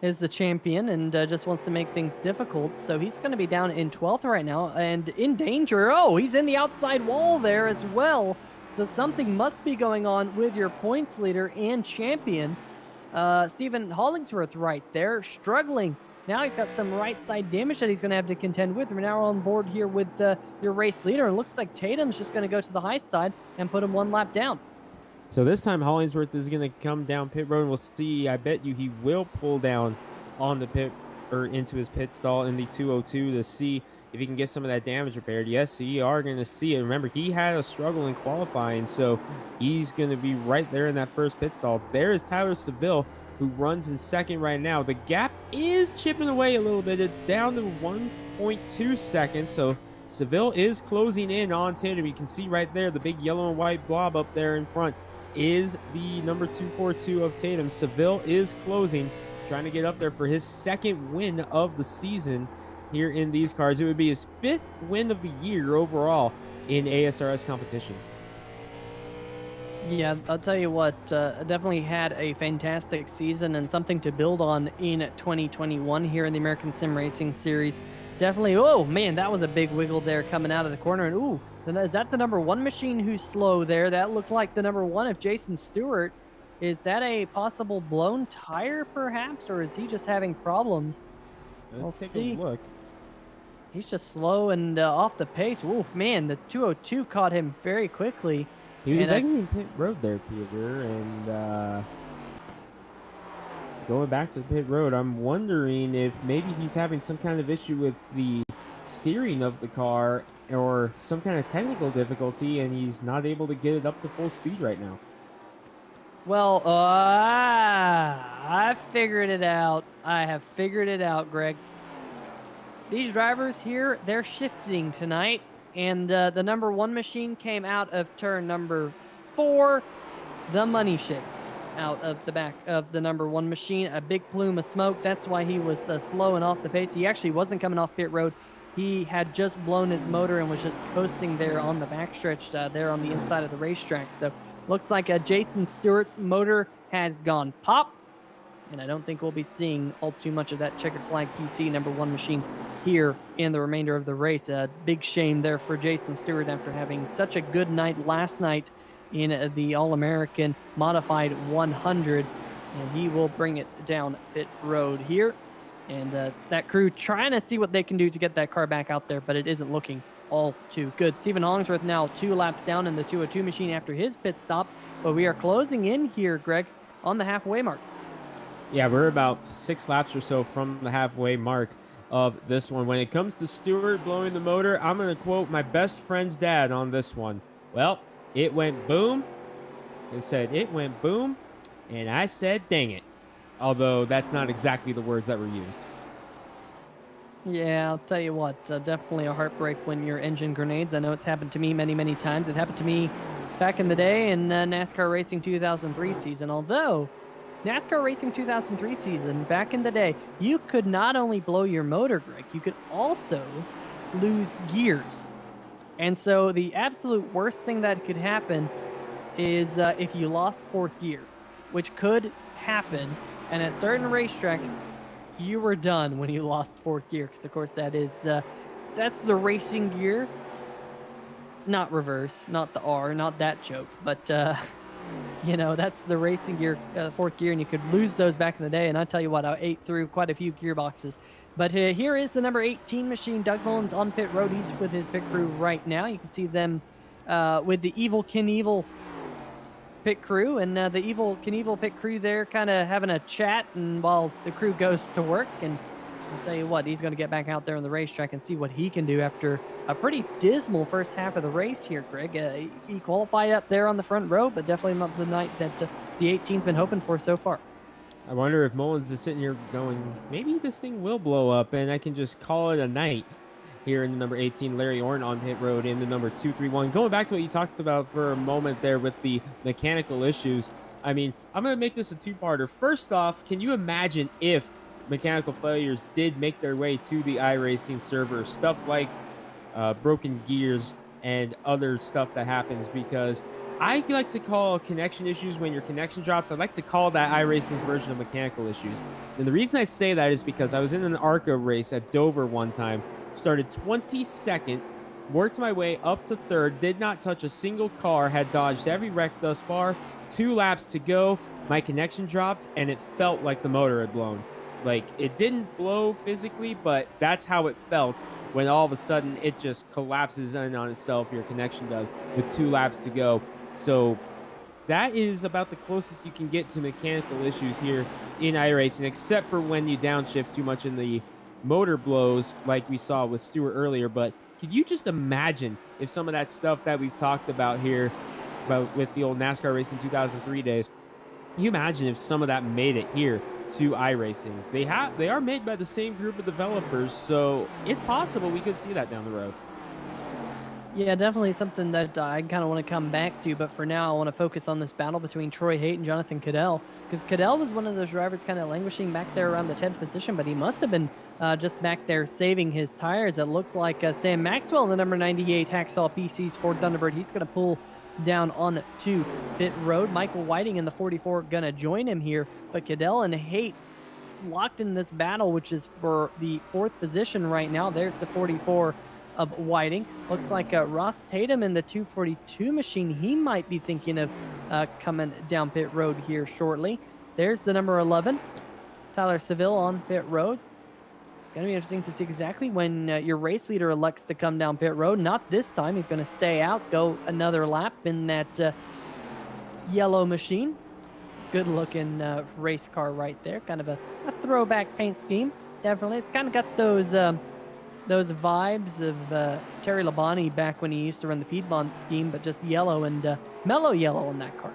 is the champion and just wants to make things difficult. So he's going to be down in 12th right now and in danger. Oh, he's in the outside wall there as well. So something must be going on with your points leader and champion. Stephen Hollingsworth right there, struggling. Now he's got some right side damage that he's going to have to contend with. We're now on board here with your race leader. It looks like Tatum's just going to go to the high side and put him 1 lap down. So this time Hollingsworth is going to come down pit road. We'll see. I bet you he will pull down on the pit or into his pit stall in the 202 to see if he can get some of that damage repaired. Yes, you are going to see it. Remember, he had a struggle in qualifying, so he's going to be right there in that first pit stall. There is Tyler Seville who runs in second right now. The gap is chipping away a little bit. It's down to 1.2 seconds. So Seville is closing in on Tatum. You can see right there the big yellow and white blob up there in front is the number 242 of Tatum. Seville is closing, trying to get up there for his second win of the season here in these cars. It would be his 5th win of the year overall in ASRS competition. Yeah, I'll tell you what, definitely had a fantastic season and something to build on in 2021 here in the American Sim Racing Series. Definitely, oh man, that was a big wiggle there coming out of the corner. And ooh, is that the number 1 machine who's slow there? That looked like the number 1 of Jason Stewart. Is that a possible blown tire perhaps, or is he just having problems? Let's take see. a look. He's just slow and off the pace. Oh man, the 202 caught him very quickly. He was And exiting pit road there, Peter, and going back to pit road, I'm wondering if maybe he's having some kind of issue with the steering of the car or some kind of technical difficulty, and he's not able to get it up to full speed right now. Well, I figured it out. I have figured it out, Greg. These drivers here, they're shifting tonight, and the number 1 machine came out of turn number 4, the money shift out of the back of the number 1 machine, a big plume of smoke. That's why he was slow and off the pace. He actually wasn't coming off pit road. He had just blown his motor and was just coasting there on the backstretch there on the inside of the racetrack. So looks like Jason Stewart's motor has gone pop, and I don't think we'll be seeing all too much of that checkered flag PC number 1 machine here in the remainder of the race. A big shame there for Jason Stewart after having such a good night last night in the All-American Modified 100, and he will bring it down pit road here. And that crew trying to see what they can do to get that car back out there, but it isn't looking all too good. Stephen Hollingsworth now 2 laps down in the 202 machine after his pit stop, but we are closing in here, Greg, on the halfway mark. Yeah, we're about 6 laps or so from the halfway mark of this one. When it comes to Stewart blowing the motor, I'm going to quote my best friend's dad on this one. Well, it went boom. It said it went boom, and I said dang it. Although that's not exactly the words that were used. Yeah, I'll tell you what, definitely a heartbreak when your engine grenades. I know it's happened to me many, many times. It happened to me back in the day in NASCAR Racing 2003 season. Although, NASCAR Racing 2003 season, back in the day, you could not only blow your motor, Greg, you could also lose gears. And so the absolute worst thing that could happen is if you lost 4th gear, which could happen. And at certain racetracks, you were done when you lost 4th gear, because of course that's the racing gear, not reverse, not the R, not that joke, but you know, that's the racing gear, 4th gear, and you could lose those back in the day. And I tell you what, I ate through quite a few gearboxes. But here is the number 18 machine. Doug Mullins on pit road. He's with his pit crew right now. You can see them with the Evil Knievel pit crew, and the Evil Knievel pit crew there kind of having a chat, and while the crew goes to work. And I'll tell you what, he's going to get back out there on the racetrack and see what he can do after a pretty dismal first half of the race here, Greg. He qualified up there on the front row, but definitely not the night that the 18's been hoping for so far. I wonder if Mullins is sitting here going, maybe this thing will blow up and I can just call it a night here in the number 18, Larry Orton on pit road in the number 231. Going back to what you talked about for a moment there with the mechanical issues, I mean, I'm going to make this a 2-parter. First off, can you imagine if mechanical failures did make their way to the iRacing server, stuff like broken gears and other stuff that happens? Because I like to call connection issues when your connection drops. I like to call that iRacing's version of mechanical issues. And the reason I say that is because I was in an ARCA race at Dover one time, started 22nd, worked my way up to 3rd, did not touch a single car, had dodged every wreck thus far, 2 laps to go, my connection dropped, and it felt like the motor had blown. Like, it didn't blow physically, but that's how it felt when all of a sudden it just collapses in on itself, your connection does, with 2 laps to go. So that is about the closest you can get to mechanical issues here in iRacing, except for when you downshift too much in the motor blows like we saw with Stewart earlier. But could you just imagine if some of that stuff that we've talked about here, about with the old NASCAR Racing 2003 days, You imagine if some of that made it here to iRacing. They are made by the same group of developers, so it's possible we could see that down the road. Yeah, definitely something that I kind of want to come back to. But for now, I want to focus on this battle between Troy Haight and Jonathan Cadell. Because Cadell was one of those drivers kind of languishing back there around the 10th position, but he must have been just back there saving his tires. It looks like Sam Maxwell, the number 98 Hacksaw PC's Ford Thunderbird, he's going to pull down on to pit road. Michael Whiting in the 44 going to join him here. But Cadell and Haight locked in this battle, which is for the 4th position right now. There's the 44 of Whiting. Looks like Ross Tatum in the 242 machine. He might be thinking of coming down pit road here shortly. There's the number 11, Tyler Seville on pit road. Gonna be interesting to see exactly when your race leader elects to come down pit road. Not this time. He's gonna stay out, go another lap in that yellow machine. Good looking race car right there. Kind of a throwback paint scheme. Definitely. It's kind of got those vibes of Terry Labonte back when he used to run the Piedmont scheme, but just yellow and mellow yellow on that car.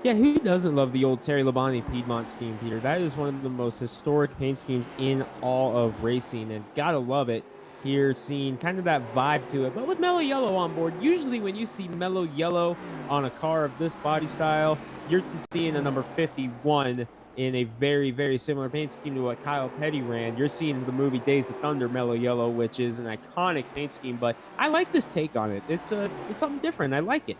Yeah, who doesn't love the old Terry Labonte Piedmont scheme, Peter? That is one of the most historic paint schemes in all of racing, and gotta love it here, seeing kind of that vibe to it. But with mellow yellow on board, usually when you see mellow yellow on a car of this body style, you're seeing a number 51 in a very, very similar paint scheme to what Kyle Petty ran. You're seeing the movie Days of Thunder mellow yellow, which is an iconic paint scheme, but I like this take on it. It's something different. I like it.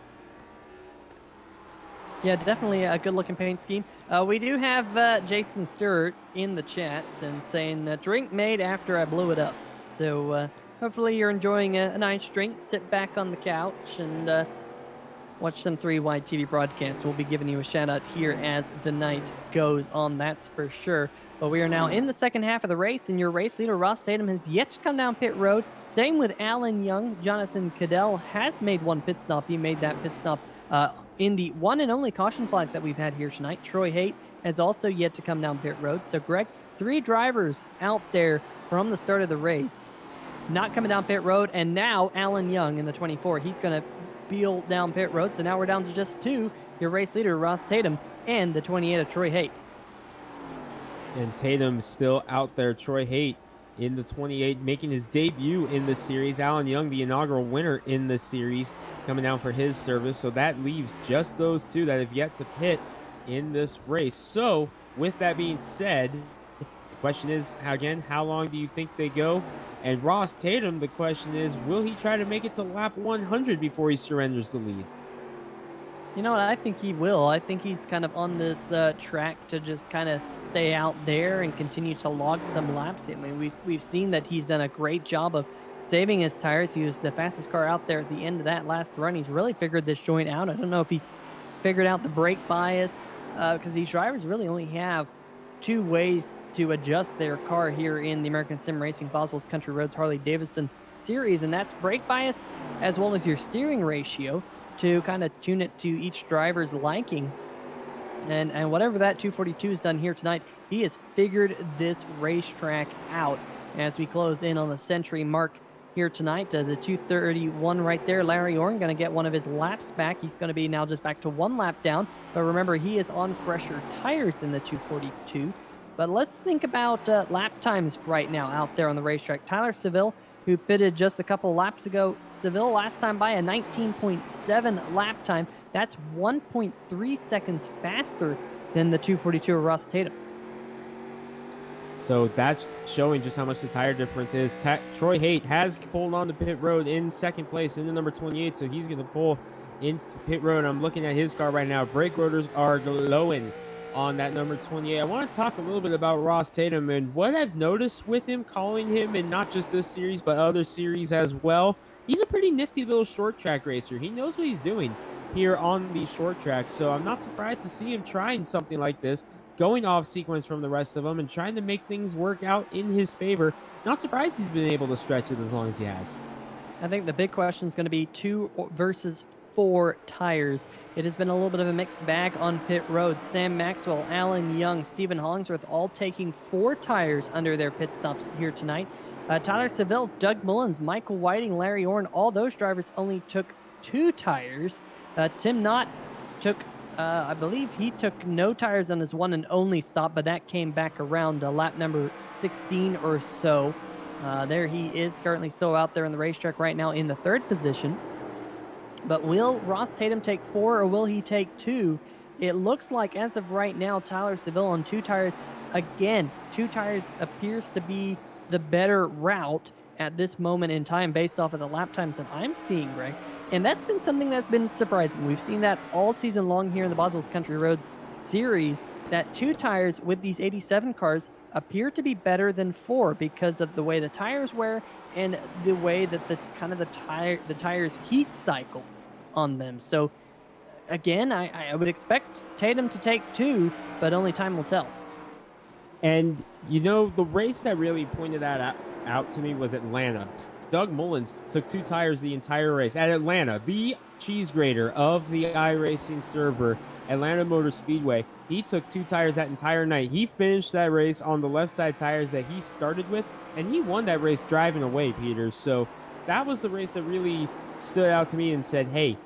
Yeah, definitely a good-looking paint scheme. We do have Jason Stewart in the chat and saying, drink made after I blew it up. So hopefully you're enjoying a nice drink. Sit back on the couch and watch some 3 Wide TV broadcasts. We'll be giving you a shout-out here as the night goes on, that's for sure. But we are now in the second half of the race, and your race leader, Ross Tatum, has yet to come down pit road. Same with Alan Young. Jonathan Cadell has made one pit stop. He made that pit stop in the one and only caution flag that we've had here tonight. Troy Haight has also yet to come down pit road. So, Greg, 3 drivers out there from the start of the race not coming down pit road, and now Alan Young in the 24, he's going to peel down pit road. So now we're down to just 2, your race leader, Ross Tatum, and the 28 of Troy Haight. And Tatum still out there. Troy Haight in the 28, making his debut in the series. Alan Young, the inaugural winner in the series, coming down for his service. So that leaves just those 2 that have yet to pit in this race. So with that being said, the question is, again, how long do you think they go? And Ross Tatum, the question is, will he try to make it to lap 100 before he surrenders the lead? You know what? I think he will. I think he's kind of on this track to just kind of stay out there and continue to log some laps. I mean, we've seen that he's done a great job of saving his tires. He was the fastest car out there at the end of that last run. He's really figured this joint out. I don't know if he's figured out the brake bias because these drivers really only have 2 ways to adjust their car here in the American Sim Racing Boswell's Country Roads Harley Davidson series, and that's brake bias as well as your steering ratio to kind of tune it to each driver's liking. And whatever that 242 has done here tonight, he has figured this racetrack out as we close in on the century mark here tonight. The 231 right there, Larry Orn going to get one of his laps back. He's going to be now just back to 1 lap down. But remember, he is on fresher tires in the 242. But let's think about lap times right now out there on the racetrack. Tyler Seville, who pitted just a couple laps ago. Seville last time by a 19.7 lap time. That's 1.3 seconds faster than the 242 of Ross Tatum. So that's showing just how much the tire difference is. Troy Haight has pulled on the pit road in second place in the number 28, so he's going to pull into pit road. I'm looking at his car right now. Brake rotors are glowing on that number 28. I want to talk a little bit about Ross Tatum and what I've noticed with him, calling him, and not just this series, but other series as well. He's a pretty nifty little short track racer. He knows what he's doing here on these short tracks, so I'm not surprised to see him trying something like this, going off sequence from the rest of them and trying to make things work out in his favor. Not surprised he's been able to stretch it as long as he has. I think the big question is going to be 2 versus 4 tires. It has been a little bit of a mixed bag on pit road. Sam Maxwell, Alan Young, Stephen Hollingsworth all taking 4 tires under their pit stops here tonight. Tyler Seville, Doug Mullins, Michael Whiting, Larry Orn, all those drivers only took 2 tires. Tim Knott took I believe he took no tires on his one and only stop, but that came back around lap number 16 or so. There he is currently still out there on the racetrack right now in the 3rd position. But will Ross Tatum take 4 or will he take 2? It looks like as of right now, Tyler Seville on 2 tires. Again, 2 tires appears to be the better route at this moment in time based off of the lap times that I'm seeing, Greg. And that's been something that's been surprising. We've seen that all season long here in the Boswell's Country Roads series, that 2 tires with these 87 cars appear to be better than 4 because of the way the tires wear and the way that the tires heat cycle on them. So again, I would expect Tatum to take 2, but only time will tell. And the race that really pointed that out to me was Atlanta. Doug Mullins took 2 tires the entire race at Atlanta, the cheese grater of the iRacing server, Atlanta Motor Speedway. He took 2 tires that entire night. He finished that race on the left side tires that he started with, and he won that race driving away, Peter. So that was the race that really stood out to me and said, hey,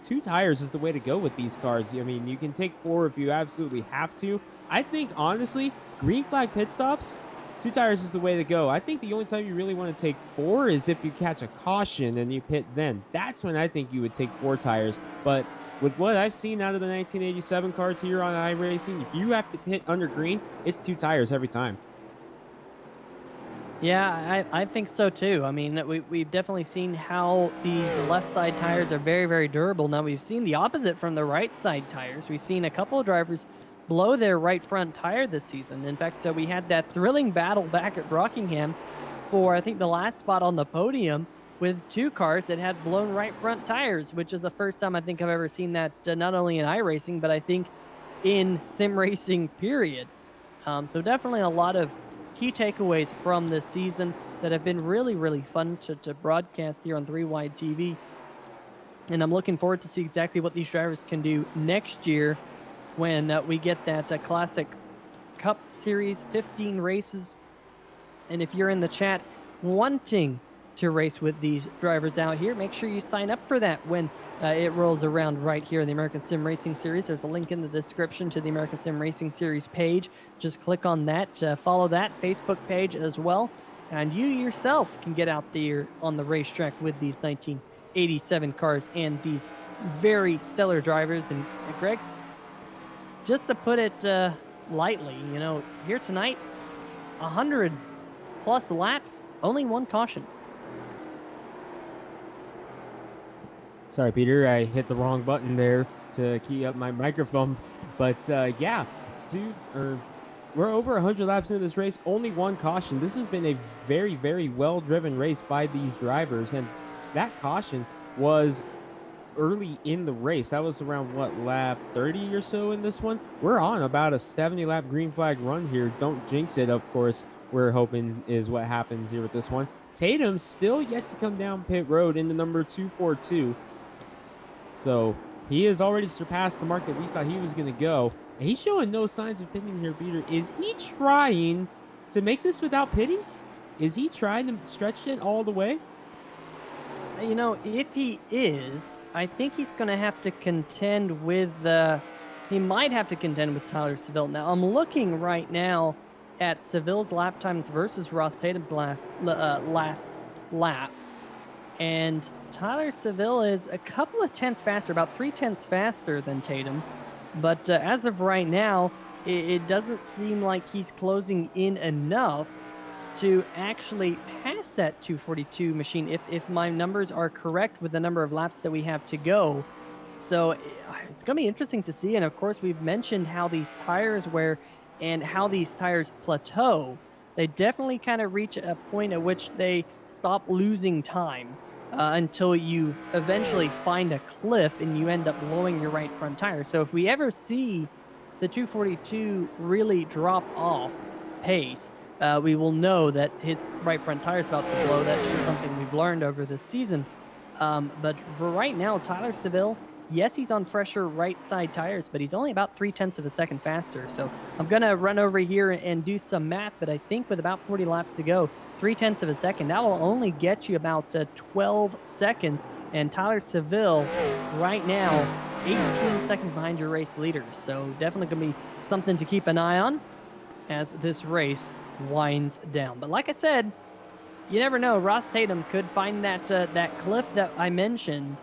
2 tires is the way to go with these cars. I mean, you can take 4 if you absolutely have to. I think, honestly, green flag pit stops, 2 tires is the way to go. I think the only time you really want to take 4 is if you catch a caution and you pit then. That's when I think you would take 4 tires. But with what I've seen out of the 1987 cars here on iRacing, if you have to pit under green, it's 2 tires every time. Yeah, I think so too. I mean, we've definitely seen how these left side tires are very, very durable. Now, we've seen the opposite from the right side tires. We've seen a couple of drivers blow their right front tire this season. In fact, we had that thrilling battle back at Rockingham for, I think, the last spot on the podium with 2 cars that had blown right front tires, which is the first time I think I've ever seen that, not only in iRacing, but I think in sim racing, period. So definitely a lot of key takeaways from this season that have been really, really fun to broadcast here on 3 Wide TV. And I'm looking forward to see exactly what these drivers can do next year when we get that Classic Cup Series, 15 races. And if you're in the chat wanting to race with these drivers out here, make sure you sign up for that when it rolls around right here in the American Sim Racing Series. There's a link in the description to the American Sim Racing Series page. Just click on that, follow that Facebook page as well, and you yourself can get out there on the racetrack with these 1987 cars and these very stellar drivers. And Greg, just to put it lightly, here tonight, 100 plus laps, only 1 caution. Sorry, Peter, I hit the wrong button there to key up my microphone. But yeah, we're over 100 laps into this race, only 1 caution. This has been a very, very well-driven race by these drivers, and that caution was early in the race. That was around, lap 30 or so in this one? We're on about a 70-lap green flag run here. Don't jinx it, of course. We're hoping is what happens here with this one. Tatum still yet to come down pit road in the number 242. So he has already surpassed the mark that we thought he was going to go. And he's showing no signs of pitting here, Peter. Is he trying to make this without pitting? Is he trying to stretch it all the way? If he is, I think he's going to have to contend with he might have to contend with Tyler Seville. Now, I'm looking right now at Seville's lap times versus Ross Tatum's last lap. And Tyler Seville is a couple of tenths faster, about 3 tenths faster than Tatum. But as of right now, it doesn't seem like he's closing in enough to actually pass that 242 machine, if my numbers are correct with the number of laps that we have to go. So it's going to be interesting to see. And of course, we've mentioned how these tires wear and how these tires plateau. They definitely kind of reach a point at which they stop losing time until you eventually find a cliff and you end up blowing your right front tire. So if we ever see the 242 really drop off pace, we will know that his right front tire is about to blow. That's just something we've learned over this season. But for right now, Tyler Seville, yes, he's on fresher right side tires, but he's only about 3 tenths of a second faster. So I'm going to run over here and do some math, but I think with about 40 laps to go, 3 tenths of a second, that will only get you about 12 seconds. And Tyler Seville right now 18 seconds behind your race leader. So definitely going to be something to keep an eye on as this race winds down. But like I said, you never know. Ross Tatum could find that cliff that I mentioned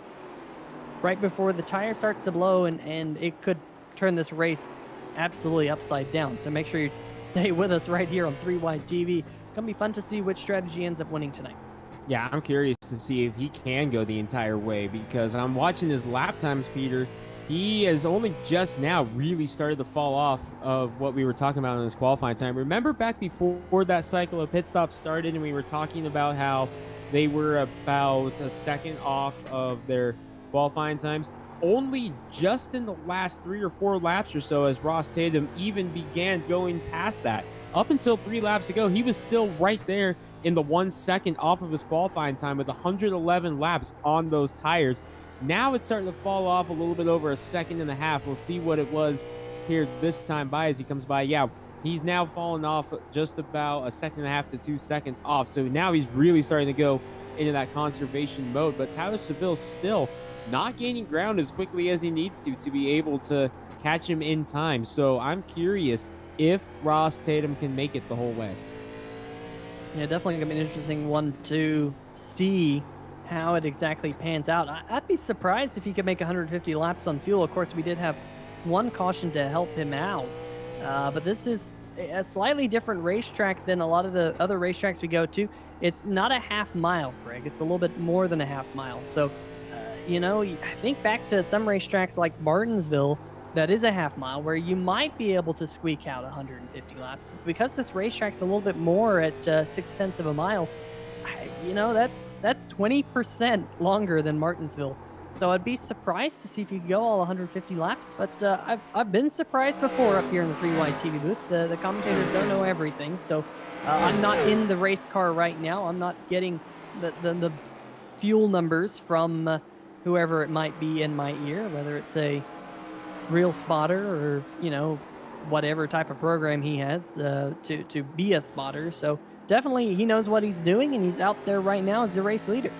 right before the tire starts to blow, and it could turn this race absolutely upside down. So make sure you stay with us right here on 3 Wide TV. Gonna be fun to see which strategy ends up winning tonight. Yeah, I'm curious to see if he can go the entire way, because I'm watching his lap times, Peter. He has only just now really started to fall off of what we were talking about in his qualifying time. Remember back before that cycle of pit stops started, and we were talking about how they were about a second off of their qualifying times? Only just in the last 3 or 4 laps or so as Ross Tatum even began going past that. Up until 3 laps ago, he was still right there in the 1 second off of his qualifying time with 111 laps on those tires. Now it's starting to fall off a little bit over a second and a half. We'll see what it was here this time by as he comes by. Yeah, he's now fallen off just about a second and a half to 2 seconds off. So now he's really starting to go into that conservation mode. But Tyler Seville's still not gaining ground as quickly as he needs to be able to catch him in time. So I'm curious if Ross Tatum can make it the whole way. Yeah, definitely going to be an interesting one to see how it exactly pans out. I'd be surprised if he could make 150 laps on fuel. Of course, we did have one caution to help him out, but this is a slightly different racetrack than a lot of the other racetracks we go to. It's not a half mile, Greg. It's a little bit more than a half mile. So, I think back to some racetracks like Martinsville, that is a half mile, where you might be able to squeak out 150 laps. Because this racetrack's a little bit more at 0.6 of a mile, that's 20% longer than Martinsville. So I'd be surprised to see if you could go all 150 laps, but I've been surprised before up here in the 3 Wide TV booth. The commentators don't know everything, so I'm not in the race car right now. I'm not getting the fuel numbers from whoever it might be in my ear, whether it's a real spotter or whatever type of program he has to be a spotter. So definitely he knows what he's doing, and he's out there right now as the race leader.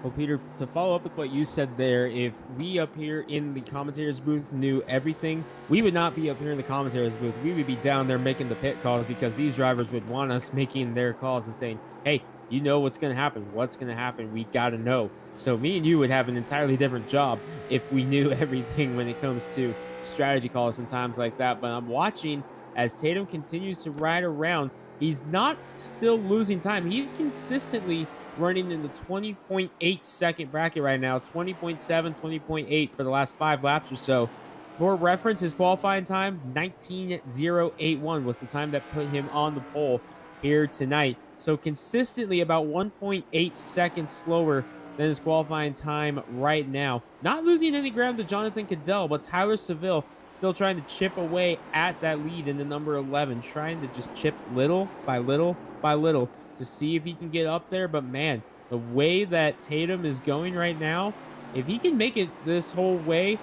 Well, Peter, to follow up with what you said there, if we up here in the commentators booth knew everything, we would not be up here in the commentators booth. We would be down there making the pit calls, because these drivers would want us making their calls and saying, hey, you know what's going to happen. What's going to happen? We got to know. So me and you would have an entirely different job if we knew everything when it comes to strategy calls and times like that. But I'm watching as Tatum continues to ride around. He's not still losing time. He's consistently running in the 20.8 second bracket right now, 20.7, 20.8 for the last 5 laps or so. For reference, his qualifying time, 19.081 was the time that put him on the pole here tonight. So consistently about 1.8 seconds slower than his qualifying time right now. Not losing any ground to Jonathan Cadell, but Tyler Seville still trying to chip away at that lead in the number 11, trying to just chip little by little by little to see if he can get up there. But man, the way that Tatum is going right now, if he can make it this whole way,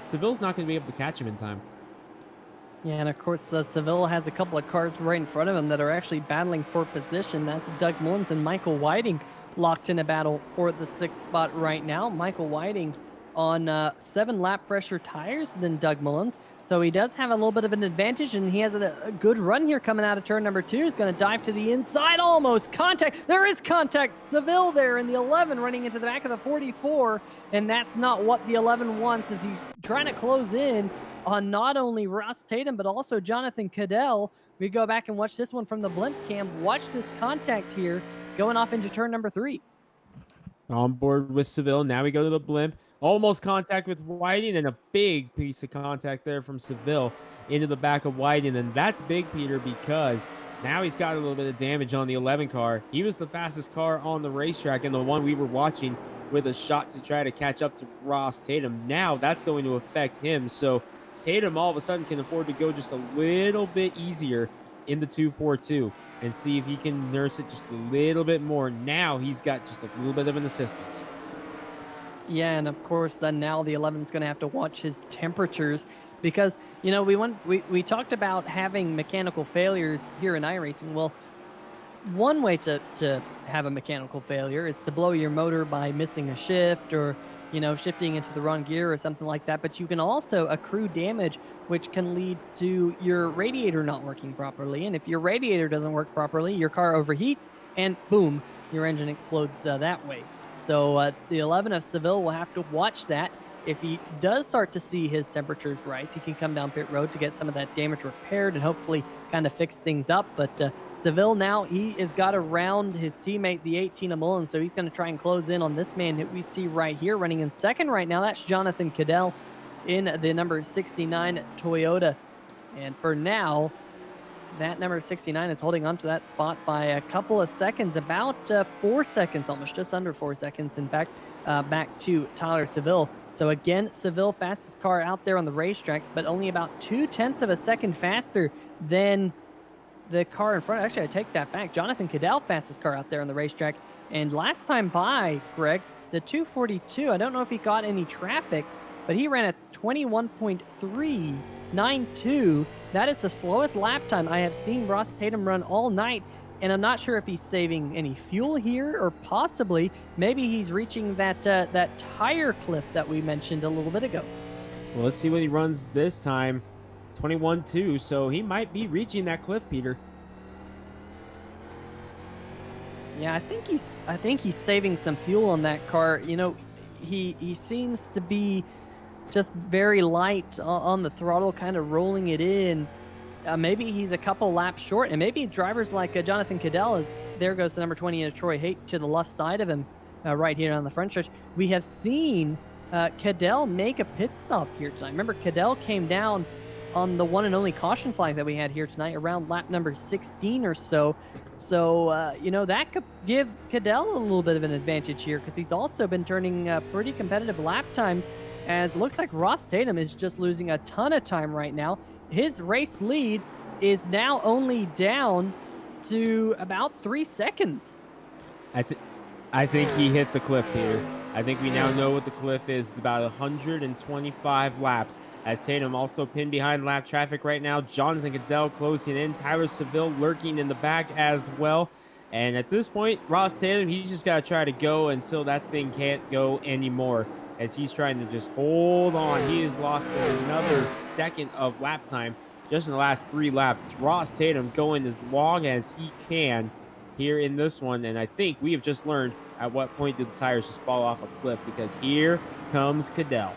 Seville's not going to be able to catch him in time. Yeah, and of course, Seville has a couple of cars right in front of him that are actually battling for position. That's Doug Mullins and Michael Whiting locked in a battle for the 6th spot right now. Michael Whiting on 7 lap fresher tires than Doug Mullins. So he does have a little bit of an advantage, and he has a good run here coming out of turn number 2. He's going to dive to the inside, almost contact. There is contact. Seville there in the 11 running into the back of the 44, and that's not what the 11 wants, as he's trying to close in on not only Ross Tatum, but also Jonathan Cadell. We go back and watch this one from the blimp cam. Watch this contact here going off into turn number 3. On board with Seville. Now we go to the blimp. Almost contact with Whiting, and a big piece of contact there from Seville into the back of Whiting. And that's big, Peter, because now he's got a little bit of damage on the 11 car. He was the fastest car on the racetrack, and the one we were watching with a shot to try to catch up to Ross Tatum. Now that's going to affect him. So Tatum all of a sudden can afford to go just a little bit easier in the 242 and see if he can nurse it just a little bit more. Now he's got just a little bit of an assistance. Yeah, and of course, then now the 11's going to have to watch his temperatures, because, we talked about having mechanical failures here in iRacing. Well, one way to have a mechanical failure is to blow your motor by missing a shift, or shifting into the wrong gear or something like that. But you can also accrue damage, which can lead to your radiator not working properly. And if your radiator doesn't work properly, your car overheats and boom, your engine explodes that way. So the 11 of Seville will have to watch that. If he does start to see his temperatures rise, he can come down pit road to get some of that damage repaired and hopefully kind of fix things up. But Seville now, he has got around his teammate, the 18 of Mullen, so he's going to try and close in on this man that we see right here running in second right now. That's Jonathan Cadell in the number 69 Toyota. And for now, that number 69 is holding on to that spot by a couple of seconds, about 4 seconds, almost just under 4 seconds, in fact, back to Tyler Seville. So again, Seville, fastest car out there on the racetrack, but only about 0.2 of a second faster than the car in front. Actually, I take that back. Jonathan Cadell, fastest car out there on the racetrack. And last time by, Greg, the 242, I don't know if he got any traffic, but he ran a 21.392. That is the slowest lap time I have seen Ross Tatum run all night. And I'm not sure if he's saving any fuel here, or possibly maybe he's reaching that tire cliff that we mentioned a little bit ago. Well, let's see what he runs this time. 21.2, so he might be reaching that cliff, Peter. Yeah, I think he's saving some fuel on that car. He seems to be just very light on the throttle, kind of rolling it in. Maybe he's a couple laps short, and maybe drivers like Jonathan Cadell there goes the number 20 in Troy Haight to the left side of him, right here on the front stretch. We have seen Cadell make a pit stop here tonight. Remember, Cadell came down on the one and only caution flag that we had here tonight around lap number 16 or so. So, that could give Cadell a little bit of an advantage here, because he's also been turning pretty competitive lap times, as it looks like Ross Tatum is just losing a ton of time right now. His race lead is now only down to about 3 seconds. I think he hit the cliff, Peter. I think we now know what the cliff is. It's about 125 laps. As Tatum also pinned behind lap traffic right now. Jonathan Cadell closing in. Tyler Seville lurking in the back as well. And at this point, Ross Tatum, he's just got to try to go until that thing can't go anymore, as he's trying to just hold on. He has lost another second of lap time just in the last 3 laps. Ross Tatum going as long as he can here in this one. And I think we have just learned at what point did the tires just fall off a cliff, because here comes Cadell.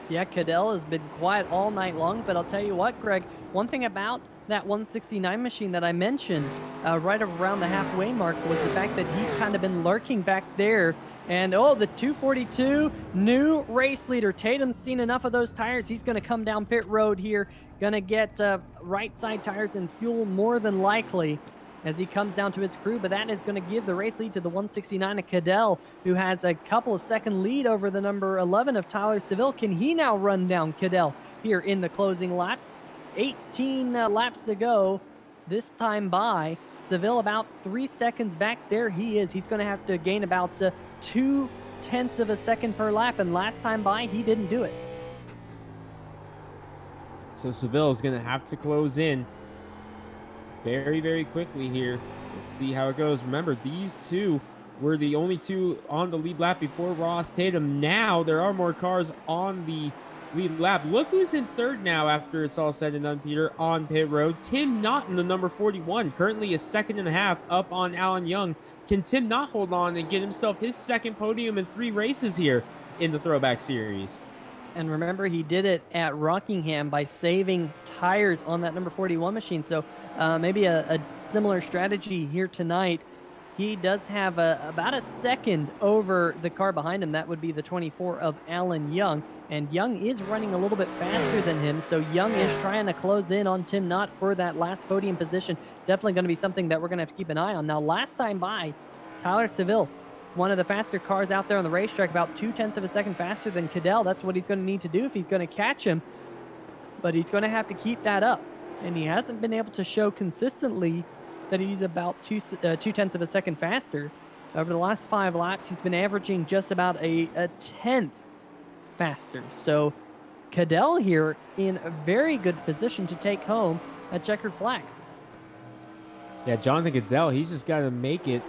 Yeah, Cadell has been quiet all night long, but I'll tell you what, Greg, one thing about that 169 machine that I mentioned right around the halfway mark was the fact that he's kind of been lurking back there. And the 242 new race leader. Tatum's seen enough of those tires. He's going to come down pit road here, going to get right side tires and fuel more than likely as he comes down to his crew. But that is going to give the race lead to the 169 of Cadell, who has a couple of second lead over the number 11 of Tyler Seville. Can he now run down Cadell here in the closing laps? 18 laps to go this time by. Seville about 3 seconds back. There he is. He's going to have to gain about 0.2 of a second per lap, and last time by he didn't do it. So Seville is going to have to close in very, very quickly here. Let's see how it goes. Remember, these two were the only two on the lead lap before Ross Tatum. Now there are more cars on the lead lap. Look who's in third now after it's all said and done, Peter, on pit road. Tim Knott in the number 41, currently a second and a half up on Alan Young. Can Tim Knott hold on and get himself his second podium in 3 races here in the Throwback Series? And remember, he did it at Rockingham by saving tires on that number 41 machine. So maybe a similar strategy here tonight. He does have about a second over the car behind him. That would be the 24 of Alan Young. And Young is running a little bit faster than him. So Young is trying to close in on Tim Knott for that last podium position. Definitely going to be something that we're going to have to keep an eye on. Now, last time by, Tyler Seville, one of the faster cars out there on the racetrack, about 0.2 of a second faster than Cadell. That's what he's going to need to do if he's going to catch him. But he's going to have to keep that up. And he hasn't been able to show consistently that he's about 0.2 of a second faster. Over the last 5 laps, he's been averaging just about a 1/10 faster. So Cadell here in a very good position to take home a checkered flag. Yeah, Jonathan Cadell, he's just got to make it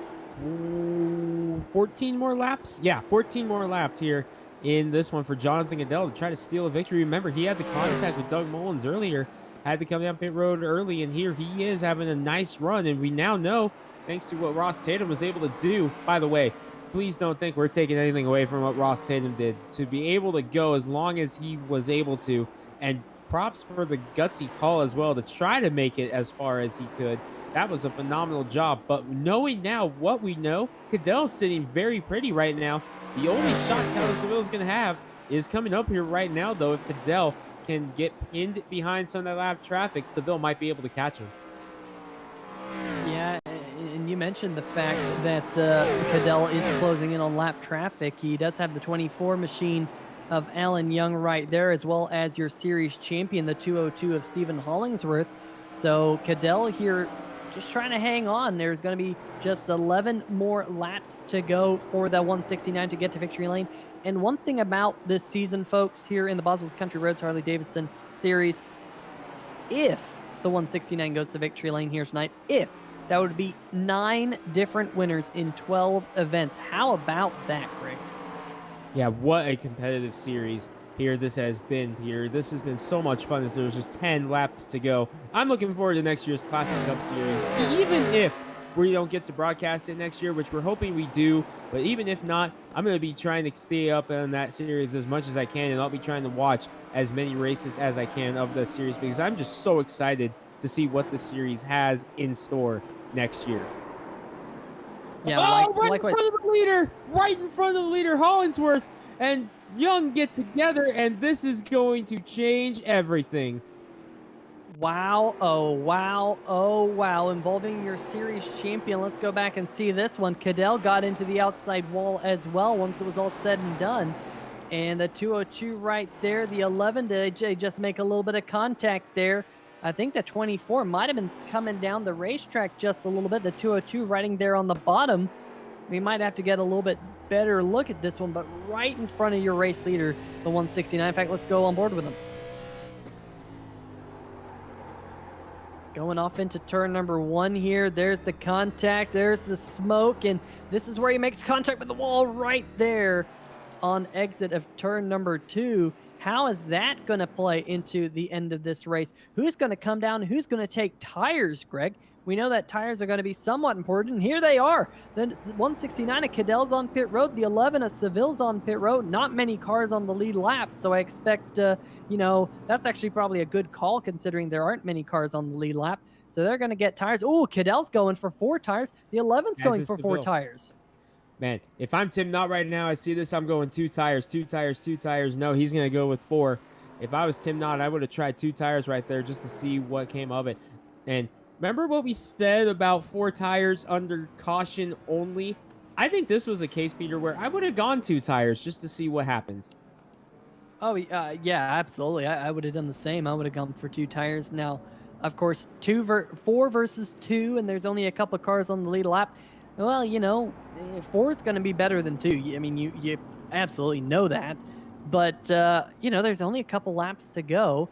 14 more laps. Yeah, 14 more laps here in this one for Jonathan Cadell to try to steal a victory. Remember, he had the contact with Doug Mullins earlier, had to come down pit road early, and here he is having a nice run. And we now know, thanks to what Ross Tatum was able to do. By the way, please don't think we're taking anything away from what Ross Tatum did. To be able to go as long as he was able to, and props for the gutsy call as well to try to make it as far as he could. That was a phenomenal job. But knowing now what we know, Cadell's sitting very pretty right now. The only shot Tyler Seville's going to have is coming up here right now, though. If Cadell can get pinned behind some of that lap traffic, Seville might be able to catch him. Yeah, and you mentioned the fact that Cadell is closing in on lap traffic. He does have the 24 machine of Alan Young right there, as well as your series champion, the 202 of Stephen Hollingsworth. So Cadell here just trying to hang on. There's going to be just 11 more laps to go for that 169 to get to victory lane. And one thing about this season, folks, here in the Boswell's Country Roads Harley Davidson series, if the 169 goes to victory lane here tonight, that would be 9 different winners in 12 events. How about that, Greg? Yeah, what a competitive series here this has been, Peter. This has been so much fun as there's just 10 laps to go. I'm looking forward to next year's Classic Cup Series. Even if we don't get to broadcast it next year, which we're hoping we do, but even if not, I'm going to be trying to stay up on that series as much as I can, and I'll be trying to watch as many races as I can of the series because I'm just so excited to see what the series has in store next year. Yeah, right in front of the leader, right in front of the leader, Hollingsworth and Young get together, and this is going to change everything. Wow, oh wow, oh wow, involving your series champion. Let's go back and see this one. Cadell got into the outside wall as well once it was all said and done. And the 202 right there, the 11 to just make a little bit of contact there. I think the 24 might have been coming down the racetrack just a little bit. The 202 riding there on the bottom. We might have to get a little bit better look at this one, but right in front of your race leader, the 169. In fact, let's go on board with him. Going off into turn number 1 here. There's the contact. There's the smoke. And this is where he makes contact with the wall right there on exit of turn number 2. How is that going to play into the end of this race? Who's going to come down? Who's going to take tires, Greg? We know that tires are going to be somewhat important, and here they are. The 169 of Cadell's on pit road. The 11 of Seville's on pit road. Not many cars on the lead lap, so I expect, that's actually probably a good call considering there aren't many cars on the lead lap. So they're going to get tires. Oh, Cadell's going for 4 tires. The 11's going for 4 tires. Man, if I'm Tim Knott right now, I see this, I'm going 2 tires, 2 tires, 2 tires. No, he's going to go with 4. If I was Tim Knott, I would have tried 2 tires right there just to see what came of it. And remember what we said about 4 tires under caution only? I think this was a case, Peter, where I would have gone 2 tires just to see what happened. Oh, yeah, absolutely. I would have done the same. I would have gone for 2 tires. Now, of course, 4 versus 2, and there's only a couple of cars on the lead lap. Well, 4 is going to be better than 2. I mean, you absolutely know that. But, there's only a couple laps to go.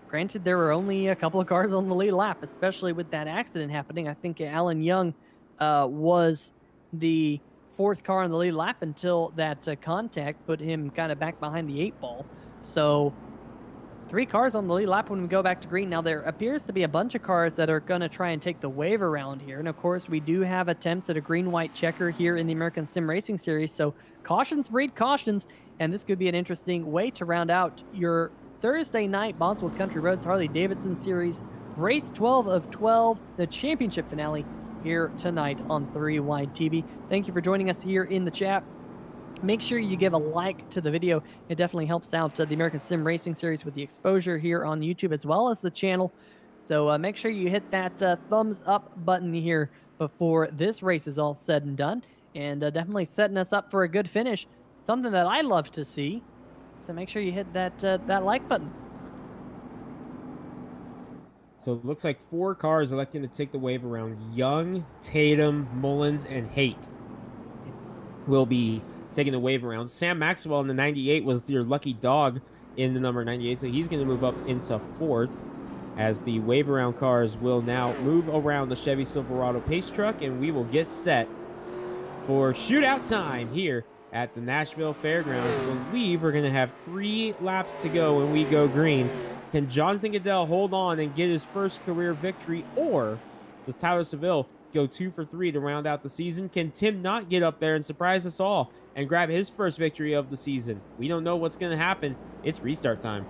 Granted, there were only a couple of cars on the lead lap, especially with that accident happening. I think Alan Young was the 4th car on the lead lap until that contact put him kind of back behind the 8 ball. So 3 cars on the lead lap when we go back to green. Now, there appears to be a bunch of cars that are going to try and take the wave around here. And, of course, we do have attempts at a green-white checker here in the American Sim Racing Series. So cautions breed cautions, and this could be an interesting way to round out your Thursday night Boswell Country Roads Harley Davidson Series Race 12 of 12, the championship finale here tonight on 3 Wide TV. Thank you for joining us here in the chat. Make sure you give a like to the video. It definitely helps out the American Sim Racing Series with the exposure here on YouTube as well as the channel. So make sure you hit that thumbs up button here before this race is all said and done. And definitely setting us up for a good finish. Something that I love to see. So make sure you hit that like button. So it looks like 4 cars electing to take the wave around. Young, Tatum, Mullins, and Haight will be taking the wave around. Sam Maxwell in the 98 was your lucky dog in the number 98, so he's going to move up into 4th as the wave around cars will now move around the Chevy Silverado pace truck, and we will get set for shootout time here at the Nashville Fairgrounds. I believe we're going to have 3 laps to go when we go green. Can Jonathan Goodell hold on and get his first career victory, or does Tyler Seville go 2 for 3 to round out the season? Can Tim not get up there and surprise us all and grab his first victory of the season? We don't know what's going to happen. It's restart time.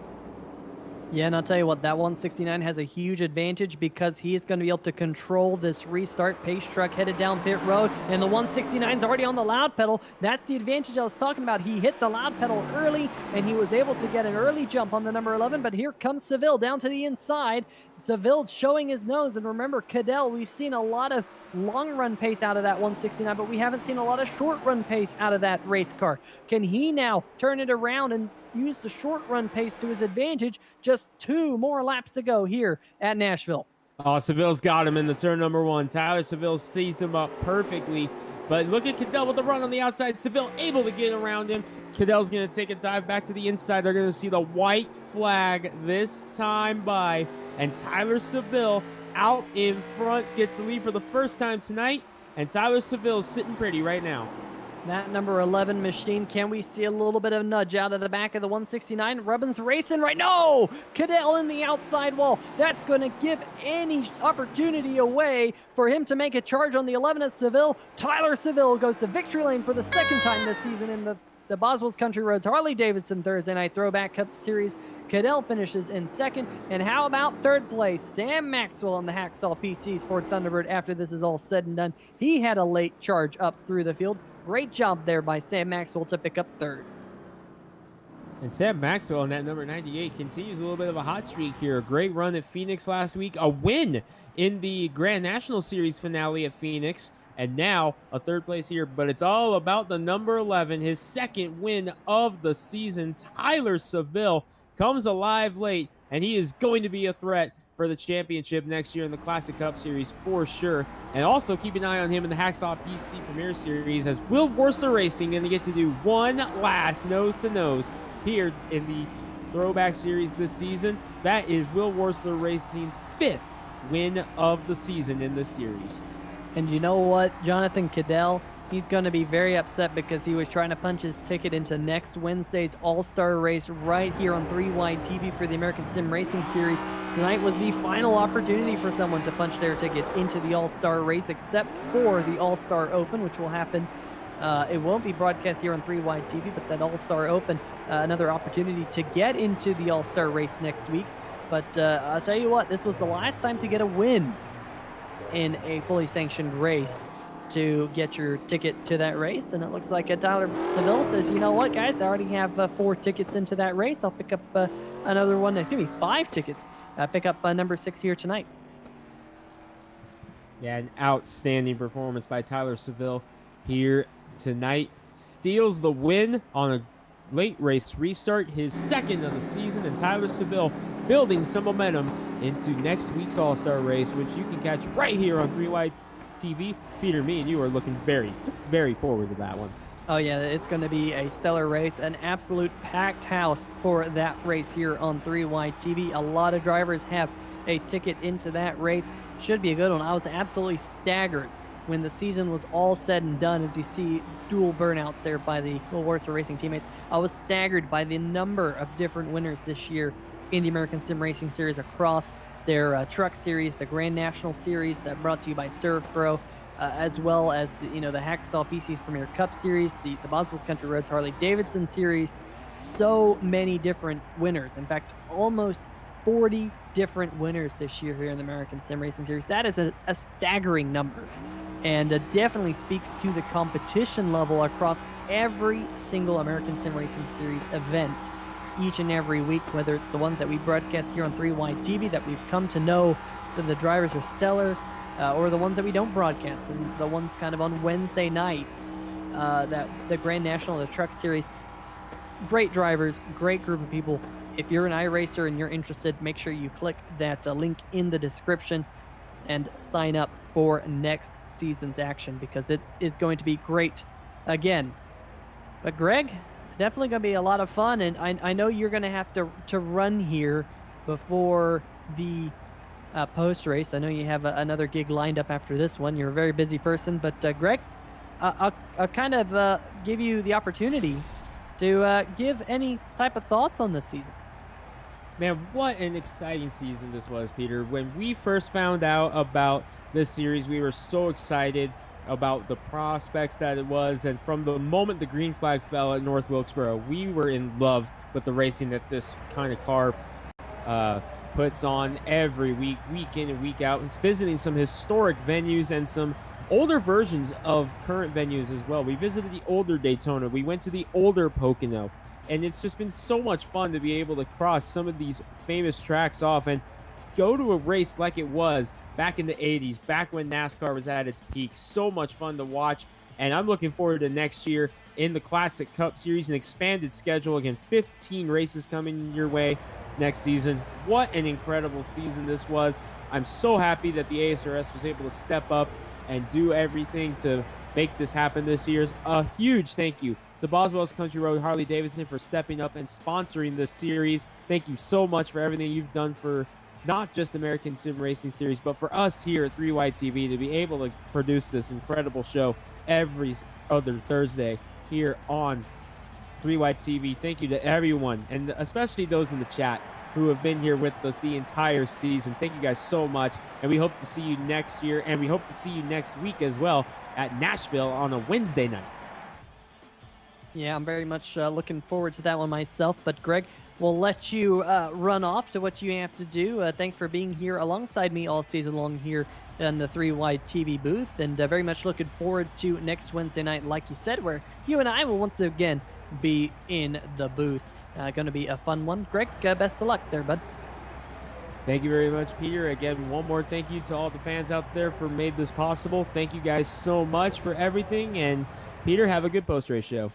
Yeah, and I'll tell you what, that 169 has a huge advantage because he is going to be able to control this restart. Pace truck headed down pit road, and the 169 is already on the loud pedal. That's the advantage I was talking about. He hit the loud pedal early, and he was able to get an early jump on the number 11, but here comes Seville down to the inside. Seville showing his nose, and remember, Cadell, we've seen a lot of long run pace out of that 169, but we haven't seen a lot of short run pace out of that race car. Can he now turn it around and use the short run pace to his advantage? Just 2 more laps to go here at Nashville. Oh, Seville's got him in the turn number 1. Tyler Seville seized him up perfectly. But look at Cadell with the run on the outside. Seville able to get around him. Cadell's going to take a dive back to the inside. They're going to see the white flag this time by. And Tyler Seville out in front gets the lead for the first time tonight. And Tyler Seville's sitting pretty right now. That number 11 machine, can we see a little bit of nudge out of the back of the 169? Rubbin's racing right. No! Cadell in the outside wall. That's going to give any opportunity away for him to make a charge on the 11 at Seville. Tyler Seville goes to victory lane for the second time this season in the Boswell's Country Roads Harley Davidson Thursday Night Throwback Cup Series. Cadell finishes in second. And how about third place? Sam Maxwell on the Hacksaw PC's Ford Thunderbird after this is all said and done. He had a late charge up through the field. Great job there by Sam Maxwell to pick up third. And Sam Maxwell in that number 98 continues a little bit of a hot streak here. A great run at Phoenix last week. A win in the Grand National Series finale at Phoenix. And now a third place here. But it's all about the number 11. His second win of the season. Tyler Seville comes alive late. And he is going to be a threat for the championship next year in the Classic Cup Series for sure. And also keep an eye on him in the Hacksaw PC Premier Series, as Will Worsler Racing going to get to do one last nose-to-nose here in the Throwback Series this season. That is Will Worsler Racing's 5th win of the season in this series. And you know what, Jonathan Cadell, he's going to be very upset because he was trying to punch his ticket into next Wednesday's All-Star race right here on 3 Wide TV for the American Sim Racing Series. Tonight was the final opportunity for someone to punch their ticket into the All-Star race, except for the All-Star Open, which will happen. It won't be broadcast here on 3 Wide TV, but that All-Star Open, another opportunity to get into the All-Star race next week. But I'll tell you what, this was the last time to get a win in a fully sanctioned race to get your ticket to that race. And it looks like Tyler Seville says, you know what, guys, I already have 4 tickets into that race. I'll pick up another one. Excuse me, 5 tickets. Pick up number 6 here tonight. Yeah, an outstanding performance by Tyler Seville here tonight. Steals the win on a late race restart, his second of the season, and Tyler Seville building some momentum into next week's All-Star race, which you can catch right here on 3 Wide TV. Peter, me and you are looking very, very forward to that one. Oh yeah, it's going to be a stellar race, an absolute packed house for that race here on 3 Wide TV. A lot of drivers have a ticket into that race. Should be a good one. I was absolutely staggered when the season was all said and done, as you see dual burnouts there by the Will Worsler Racing teammates. I was staggered by the number of different winners this year in the American Sim Racing Series across their truck series, the Grand National Series brought to you by Serve Pro, as well as the Hacksaw PC's Premier Cup Series, the Boswell's Country Roads Harley Davidson Series. So many different winners. In fact, almost 40 different winners this year here in the American Sim Racing Series. That is a staggering number, and definitely speaks to the competition level across every single American Sim Racing Series event each and every week, whether it's the ones that we broadcast here on 3 Wide TV that we've come to know that the drivers are stellar, or the ones that we don't broadcast, and the ones kind of on Wednesday nights, that the Grand National, the Truck Series. Great drivers, great group of people. If you're an iRacer and you're interested, make sure you click that link in the description and sign up for next season's action, because it is going to be great again. But Greg, definitely going to be a lot of fun, and I know you're going to have to run here before the post race. I know you have another gig lined up after this one. You're a very busy person, but Greg, I'll kind of give you the opportunity to give any type of thoughts on this season. Man, what an exciting season this was, Peter. When we first found out about this series, we were so excited about the prospects that it was. And from the moment the green flag fell at North Wilkesboro, we were in love with the racing that this kind of car puts on every week, week in and week out. It's visiting some historic venues and some older versions of current venues as well. We visited the older Daytona. We went to the older Pocono. And it's just been so much fun to be able to cross some of these famous tracks off and go to a race like it was back in the 80s, back when NASCAR was at its peak. So much fun to watch. And I'm looking forward to next year in the Classic Cup Series, an expanded schedule. Again, 15 races coming your way next season. What an incredible season this was. I'm so happy that the ASRS was able to step up and do everything to make this happen this year. A huge thank you to Boswell's Country Road Harley Davidson for stepping up and sponsoring this series. Thank you so much for everything you've done for not just American Sim Racing Series, but for us here at 3Y TV to be able to produce this incredible show every other Thursday here on 3Y TV. Thank you to everyone, and especially those in the chat who have been here with us the entire season. Thank you guys so much, and we hope to see you next year, and we hope to see you next week as well at Nashville on a Wednesday night. Yeah, I'm very much looking forward to that one myself. But Greg, we'll let you run off to what you have to do. Thanks for being here alongside me all season long here in the 3Y TV booth. And very much looking forward to next Wednesday night, like you said, where you and I will once again be in the booth. Going to be a fun one. Greg, best of luck there, bud. Thank you very much, Peter. Again, one more thank you to all the fans out there for made this possible. Thank you guys so much for everything. And Peter, have a good post-race show.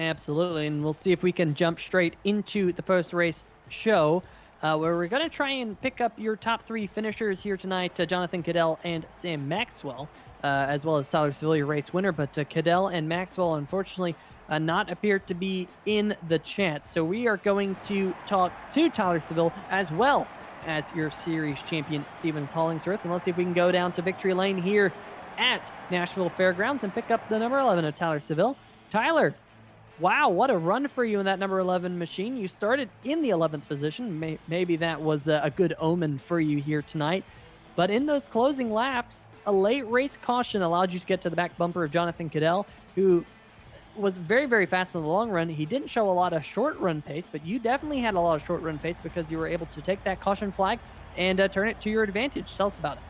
Absolutely, and we'll see if we can jump straight into the post-race show, where we're going to try and pick up your top three finishers here tonight, Jonathan Cadell and Sam Maxwell, as well as Tyler Seville, your race winner. But Cadell and Maxwell, unfortunately, not appear to be in the chat. So we are going to talk to Tyler Seville as well as your series champion, Steven Hollingsworth, and let's see if we can go down to Victory Lane here at Nashville Fairgrounds and pick up the number 11 of Tyler Seville. Tyler, wow, what a run for you in that number 11 machine. You started in the 11th position. Maybe that was a good omen for you here tonight. But in those closing laps, a late race caution allowed you to get to the back bumper of Jonathan Cadell, who was very, very fast in the long run. He didn't show a lot of short run pace, but you definitely had a lot of short run pace because you were able to take that caution flag and turn it to your advantage. Tell us about it.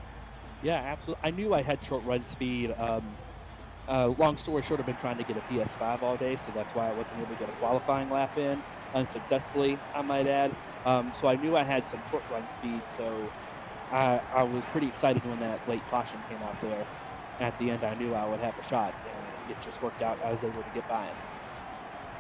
Yeah, absolutely. I knew I had short run speed. Long story short, I've been trying to get a PS5 all day, so that's why I wasn't able to get a qualifying lap in unsuccessfully, I might add. So I knew I had some short run speed, so I was pretty excited when that late caution came out there. At the end, I knew I would have a shot, and it just worked out. I was able to get by him.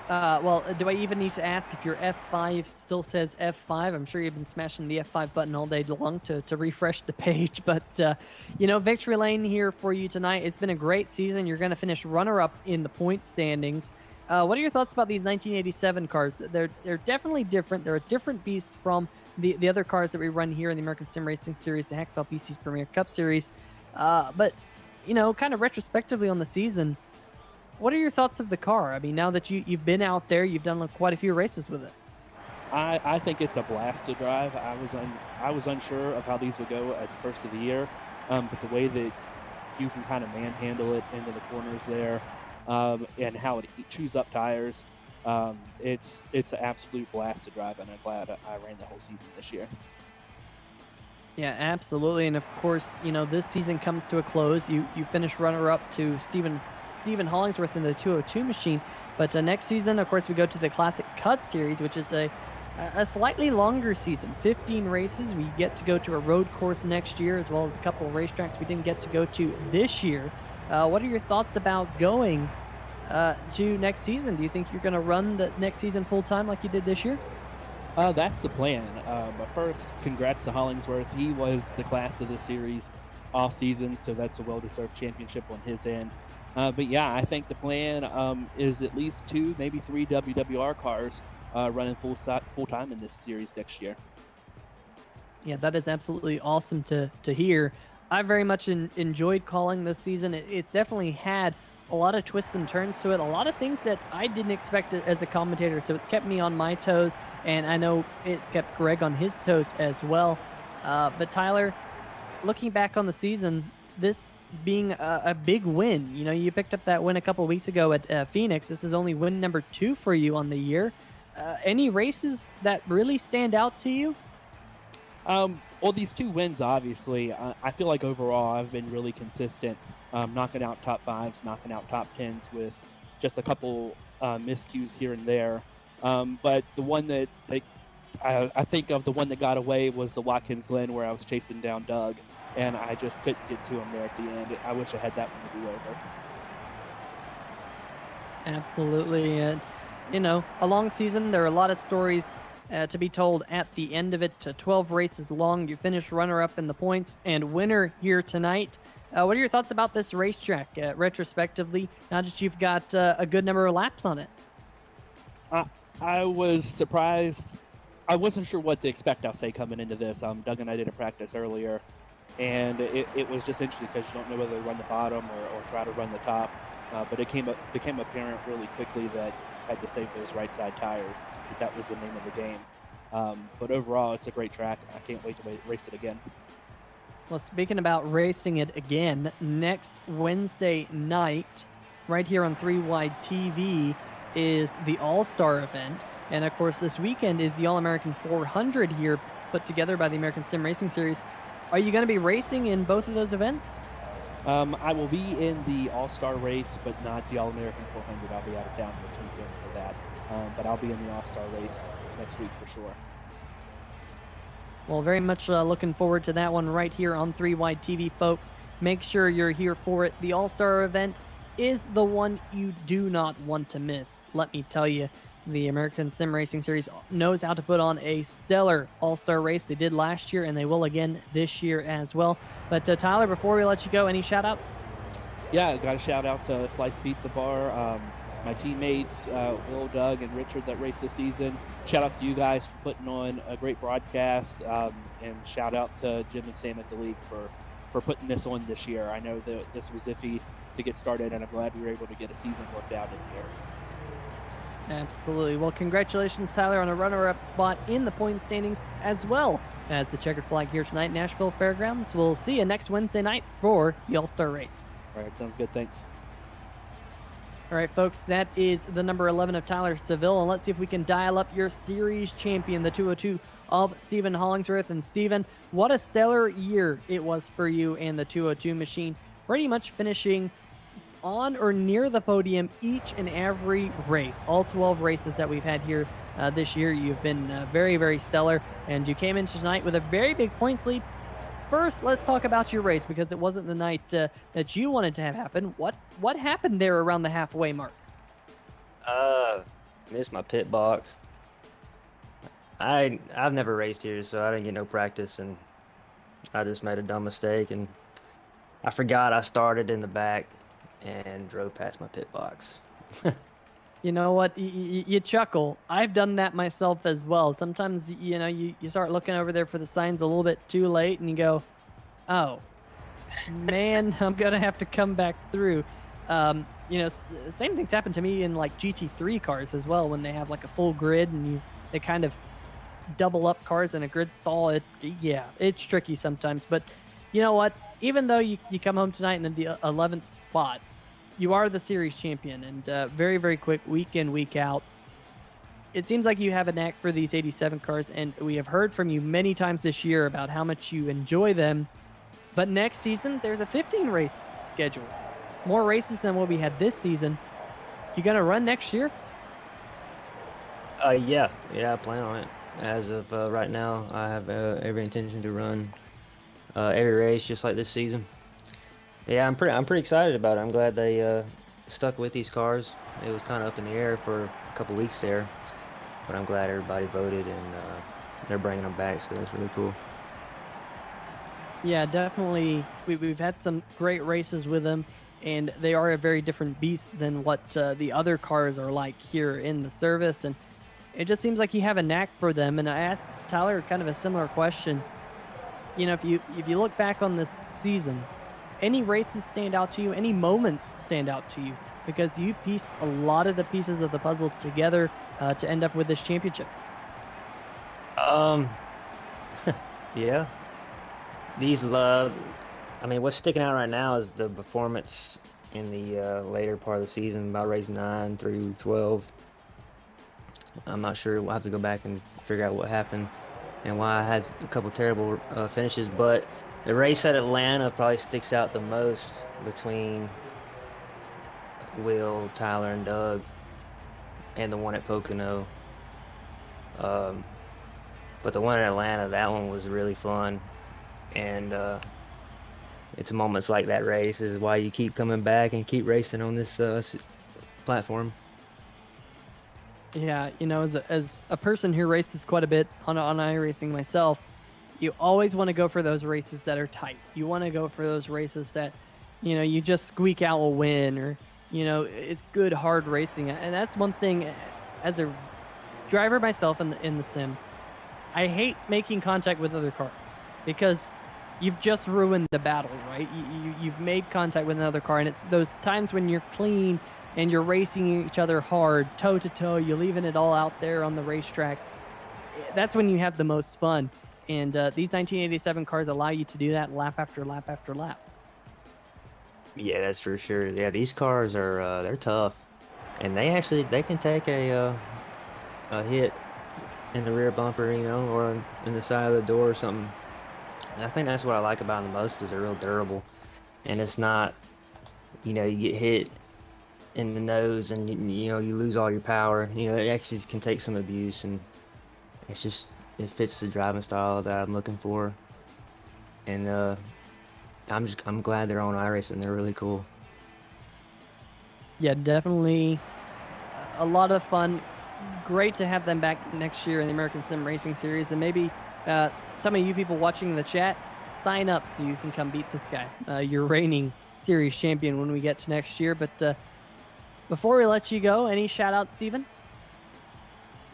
Well, do I even need to ask if your F5 still says F5? I'm sure you've been smashing the F5 button all day long to refresh the page. But, Victory Lane here for you tonight. It's been a great season. You're going to finish runner-up in the point standings. What are your thoughts about these 1987 cars? They're definitely different. They're a different beast from the other cars that we run here in the American Sim Racing Series, the Hacksaw PC's Premier Cup Series. But, kind of retrospectively on the season, what are your thoughts of the car? I mean, now that you've been out there, you've done quite a few races with it. I think it's a blast to drive. I was unsure of how these would go at the first of the year, but the way that you can kind of manhandle it into the corners there, and how it chews up tires, it's an absolute blast to drive, and I'm glad I ran the whole season this year. Yeah, absolutely. And of course, this season comes to a close. You finished runner-up to Steven Hollingsworth in the 202 machine. But next season, of course, we go to the Classic Cup Series, which is a slightly longer season. 15 races. We get to go to a road course next year, as well as a couple of racetracks we didn't get to go to this year. What are your thoughts about going to next season? Do you think you're going to run the next season full-time like you did this year? That's the plan. But first, congrats to Hollingsworth. He was the class of the series all season, so that's a well-deserved championship on his end. But yeah, I think the plan is at least 2, maybe 3 WWR cars running full-time in this series next year. Yeah, that is absolutely awesome to hear. I very much enjoyed calling this season. It's definitely had a lot of twists and turns to it, a lot of things that I didn't expect as a commentator. So it's kept me on my toes, and I know it's kept Greg on his toes as well. But Tyler, looking back on the season, this being a big win, you picked up that win a couple weeks ago at Phoenix. This is only win number 2 for you on the year. Any races that really stand out to you? Well, these 2 wins, obviously, I feel like overall I've been really consistent, knocking out top 5s, knocking out top 10s with just a couple miscues here and there. But the one that I think of, the one that got away was the Watkins Glen, where I was chasing down Doug, and I just couldn't get to him there at the end. I wish I had that one to be over. Absolutely. A long season, there are a lot of stories to be told at the end of it. 12 races long. You finish runner-up in the points and winner here tonight. What are your thoughts about this racetrack retrospectively, now that you've got a good number of laps on it? I was surprised. I wasn't sure what to expect, I'll say, coming into this. Doug and I did a practice earlier, and it was just interesting because you don't know whether to run the bottom or try to run the top. But it became apparent really quickly that I had to save those right side tires. That was the name of the game. But overall, it's a great track. I can't wait to race it again. Well, speaking about racing it again, next Wednesday night, right here on 3 Wide TV, is the All-Star event. And of course, this weekend is the All-American 400 here, put together by the American Sim Racing Series. Are you going to be racing in both of those events? I will be in the All-Star race, but not the All-American 400. I'll be out of town this weekend for that. But I'll be in the All-Star race next week for sure. Well, very much looking forward to that one right here on 3 Wide TV, folks. Make sure you're here for it. The All-Star event is the one you do not want to miss. Let me tell you, the American Sim Racing Series knows how to put on a stellar All-Star race. They did last year, and they will again this year as well. But Tyler, before we let you go, any shout-outs? Yeah, got a shout-out to Slice Pizza Bar, my teammates, Will, Doug, and Richard that raced this season. Shout out to you guys for putting on a great broadcast, and shout out to Jim and Sam at the league for putting this on this year. I know that this was iffy to get started, and I'm glad we were able to get a season worked out in here. Absolutely. Well, congratulations, Tyler, on a runner-up spot in the point standings, as well as the checkered flag here tonight, Nashville Fairgrounds. We'll see you next Wednesday night for the All-Star race. All right, sounds good. Thanks. All right, folks, that is the number 11 of Tyler Seville, and let's see if we can dial up your series champion, the 202 of Stephen Hollingsworth. And Stephen, what a stellar year it was for you and the 202 machine, pretty much finishing on or near the podium each and every race. All 12 races that we've had here this year, you've been very, very stellar, and you came in tonight with a very big points lead. First, let's talk about your race, because it wasn't the night that you wanted to have happen. What happened there around the halfway mark? Missed my pit box. I've never raced here, so I didn't get no practice, and I just made a dumb mistake, and I forgot I started in the back and drove past my pit box. You know what? You chuckle. I've done that myself as well. Sometimes, you start looking over there for the signs a little bit too late, and you go, oh, man, I'm going to have to come back through. Same things happen to me in, like, GT3 cars as well, when they have, like, a full grid, and they kind of double up cars in a grid stall. It's tricky sometimes. But you know what? Even though you come home tonight in the 11th spot, you are the series champion, and very, very quick, week in, week out. It seems like you have a knack for these 87 cars, and we have heard from you many times this year about how much you enjoy them. But next season, there's a 15-race schedule. More races than what we had this season. You going to run next year? Yeah, I plan on it. As of right now, I have every intention to run every race just like this season. Yeah, I'm pretty excited about it. I'm glad they stuck with these cars. It was kind of up in the air for a couple weeks there, but I'm glad everybody voted, and they're bringing them back, so that's really cool. Yeah, definitely. We've had some great races with them, and they are a very different beast than what the other cars are like here in the service, and it just seems like you have a knack for them. And I asked Tyler kind of a similar question. if you look back on this season, any races stand out to you? Any moments stand out to you? Because you pieced a lot of the pieces of the puzzle together to end up with this championship. Yeah. What's sticking out right now is the performance in the later part of the season, about race 9 through 12. I'm not sure. We'll have to go back and figure out what happened and why I had a couple terrible finishes. But the race at Atlanta probably sticks out the most between Will, Tyler, and Doug, and the one at Pocono. But the one in Atlanta, that one was really fun, and it's moments like that race is why you keep coming back and keep racing on this platform. Yeah, as a person who races quite a bit on iRacing myself, you always want to go for those races that are tight. You want to go for those races that, you just squeak out a win, or it's good hard racing. And that's one thing as a driver myself in the sim. I hate making contact with other cars because you've just ruined the battle, right? You've made contact with another car, and it's those times when you're clean and you're racing each other hard, toe to toe, you're leaving it all out there on the racetrack. That's when you have the most fun. And these 1987 cars allow you to do that lap after lap after lap. Yeah, that's for sure. Yeah, these cars are they're tough, and they can take a hit in the rear bumper, or in the side of the door or something. And I think that's what I like about them the most, is they're real durable, and it's not, you get hit in the nose and you lose all your power. It actually can take some abuse, and it fits the driving style that I'm looking for. And I'm glad they're on iRacing. They're really cool. Yeah, definitely a lot of fun. Great to have them back next year in the American Sim Racing Series, and maybe some of you people watching in the chat, sign up so you can come beat this guy, your reigning series champion, when we get to next year. But before we let you go, any shout outs, Steven?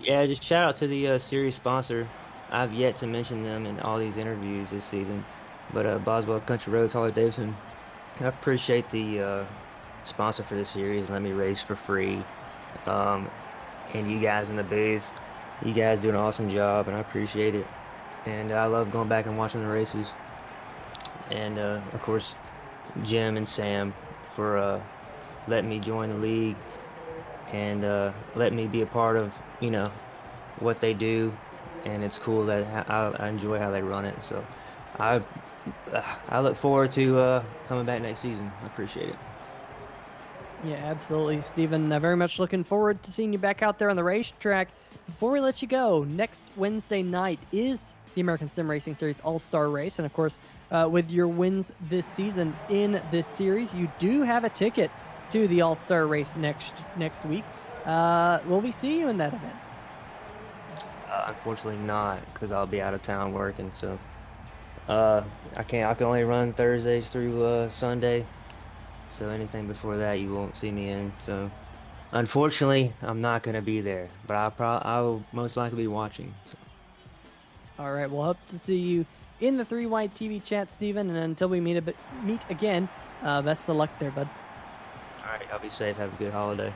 Yeah, just shout out to the series sponsor. I've yet to mention them in all these interviews this season, but Boswell Country Roads, Harley Davidson. I appreciate the sponsor for the series. Let me race for free. And you guys in the booth, you guys do an awesome job, and I appreciate it. And I love going back and watching the races. And of course, Jim and Sam for letting me join the league and letting me be a part of what they do. And it's cool that I enjoy how they run it. So I look forward to coming back next season. I appreciate it. Yeah, absolutely, Steven. Very much looking forward to seeing you back out there on the racetrack. Before we let you go, next Wednesday night is the American Sim Racing Series All-Star Race. And of course, with your wins this season in this series, you do have a ticket to the All-Star Race next week. Will we see you in that event? Unfortunately not, because I'll be out of town working. So I can only run Thursdays through Sunday. So anything before that, you won't see me in. So unfortunately, I'm not going to be there, but I will most likely be watching. So. All right, we'll hope to see you in the 3 Wide TV chat, Steven. And until we meet again, best of luck there, bud. All right, I'll be safe. Have a good holiday.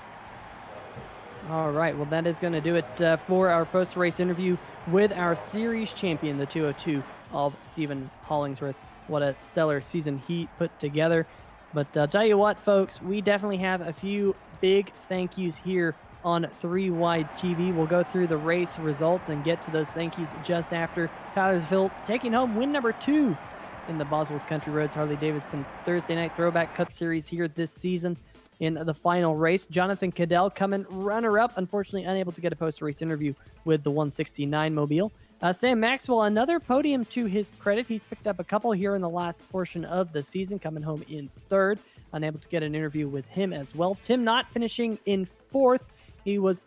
All right, well, that is going to do it for our post-race interview with our series champion, the 202 of Steven Hollingsworth. What a stellar season he put together. But I'll tell you what, folks, we definitely have a few big thank yous here on 3 Wide TV. We'll go through the race results and get to those thank yous just after. Tylersville taking home win number 2 in the Boswell's Country Roads Harley Davidson Thursday Night Throwback Cup Series here this season. In the final race, Jonathan Cadell coming runner-up, unfortunately unable to get a post-race interview with the 169 Mobile. Sam Maxwell, another podium to his credit. He's picked up a couple here in the last portion of the season, coming home in 3rd. Unable to get an interview with him as well. Tim Knott finishing in 4th. He was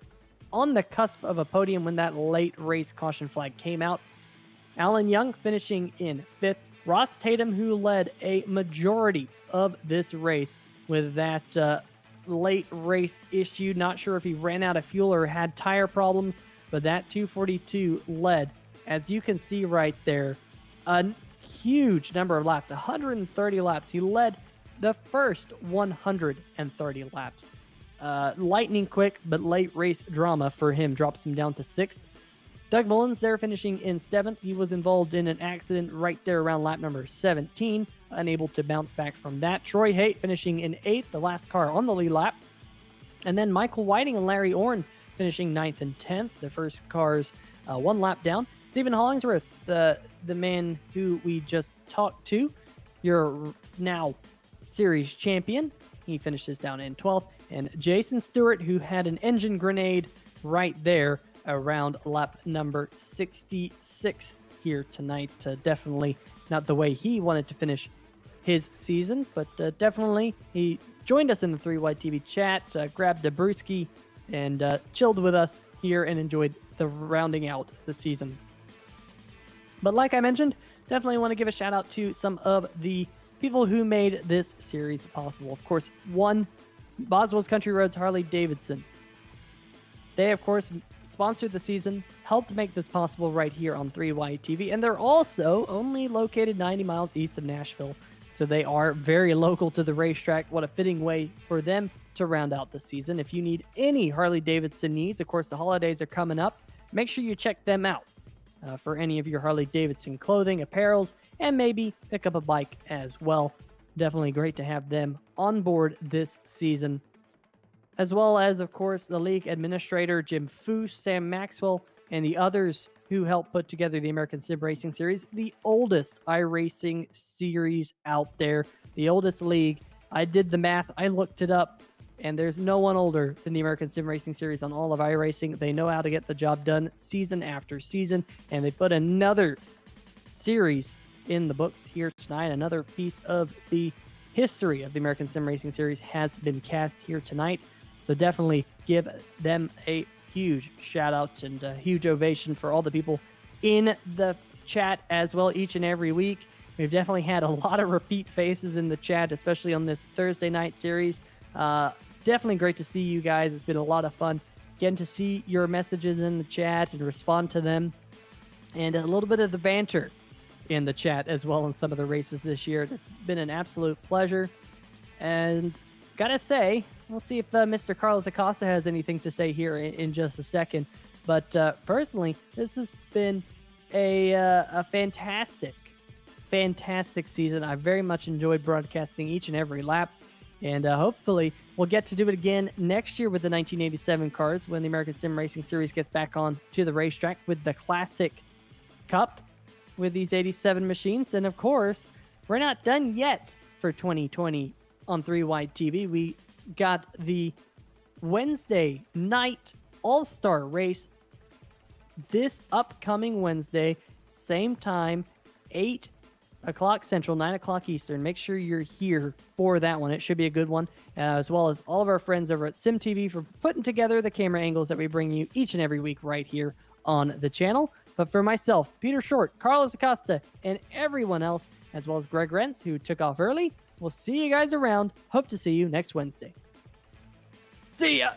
on the cusp of a podium when that late race caution flag came out. Alan Young finishing in 5th. Ross Tatum, who led a majority of this race with that late race issue. Not sure if he ran out of fuel or had tire problems, but that 242 led. As you can see right there, a huge number of laps, 130 laps. He led the first 130 laps. Lightning quick, but late race drama for him drops him down to 6th. Doug Mullins there finishing in 7th. He was involved in an accident right there around lap number 17, unable to bounce back from that. Troy Haight finishing in 8th, the last car on the lead lap. And then Michael Whiting and Larry Orn finishing 9th and 10th, the first cars one lap down. Stephen Hollingsworth, the man who we just talked to, your now series champion, he finishes down in 12th. And Jason Stewart, who had an engine grenade right there around lap number 66 here tonight. Definitely not the way he wanted to finish his season, but definitely he joined us in the 3Y TV chat, grabbed a brewski, and chilled with us here and enjoyed the rounding out the season. But like I mentioned, definitely want to give a shout out to some of the people who made this series possible. Of course, one, Boswell's Country Roads Harley Davidson. They, of course, sponsored the season, helped make this possible right here on 3Y TV, and they're also only located 90 miles east of Nashville, so they are very local to the racetrack. What a fitting way for them to round out the season. If you need any Harley Davidson needs, of course, the holidays are coming up, make sure you check them out for any of your Harley Davidson clothing, apparels, and maybe pick up a bike as well. Definitely great to have them on board this season. As well as, of course, the league administrator, Jim Foose, Sam Maxwell, and the others who helped put together the American Sim Racing Series, the oldest iRacing series out there, the oldest league. I did the math, I looked it up, and there's no one older than the American Sim Racing Series on all of iRacing. They know how to get the job done season after season, and they put another series in the books here tonight. Another piece of the history of the American Sim Racing Series has been cast here tonight. So definitely give them a huge shout out and a huge ovation for all the people in the chat as well each and every week. We've definitely had a lot of repeat faces in the chat, especially on this Thursday night series. Definitely great to see you guys. It's been a lot of fun getting to see your messages in the chat and respond to them, and a little bit of the banter in the chat as well in some of the races this year. It's been an absolute pleasure. And gotta say, we'll see if Mr. Carlos Acosta has anything to say here in just a second. But personally, this has been a fantastic season. I very much enjoyed broadcasting each and every lap. And hopefully we'll get to do it again next year with the 1987 cars when the American Sim Racing Series gets back on to the racetrack with the Classic Cup with these 87 machines. And of course, we're not done yet for 2020 on 3Y TV. We got the Wednesday night All-Star race this upcoming Wednesday, same time, 8 o'clock Central, 9 o'clock Eastern. Make sure you're here for that one. It should be a good one, as well as all of our friends over at Sim TV for putting together the camera angles that we bring you each and every week right here on the channel. But for myself, Peter Short, Carlos Acosta, and everyone else, as well as Greg Rentz, who took off early, we'll see you guys around. Hope to see you next Wednesday. See ya!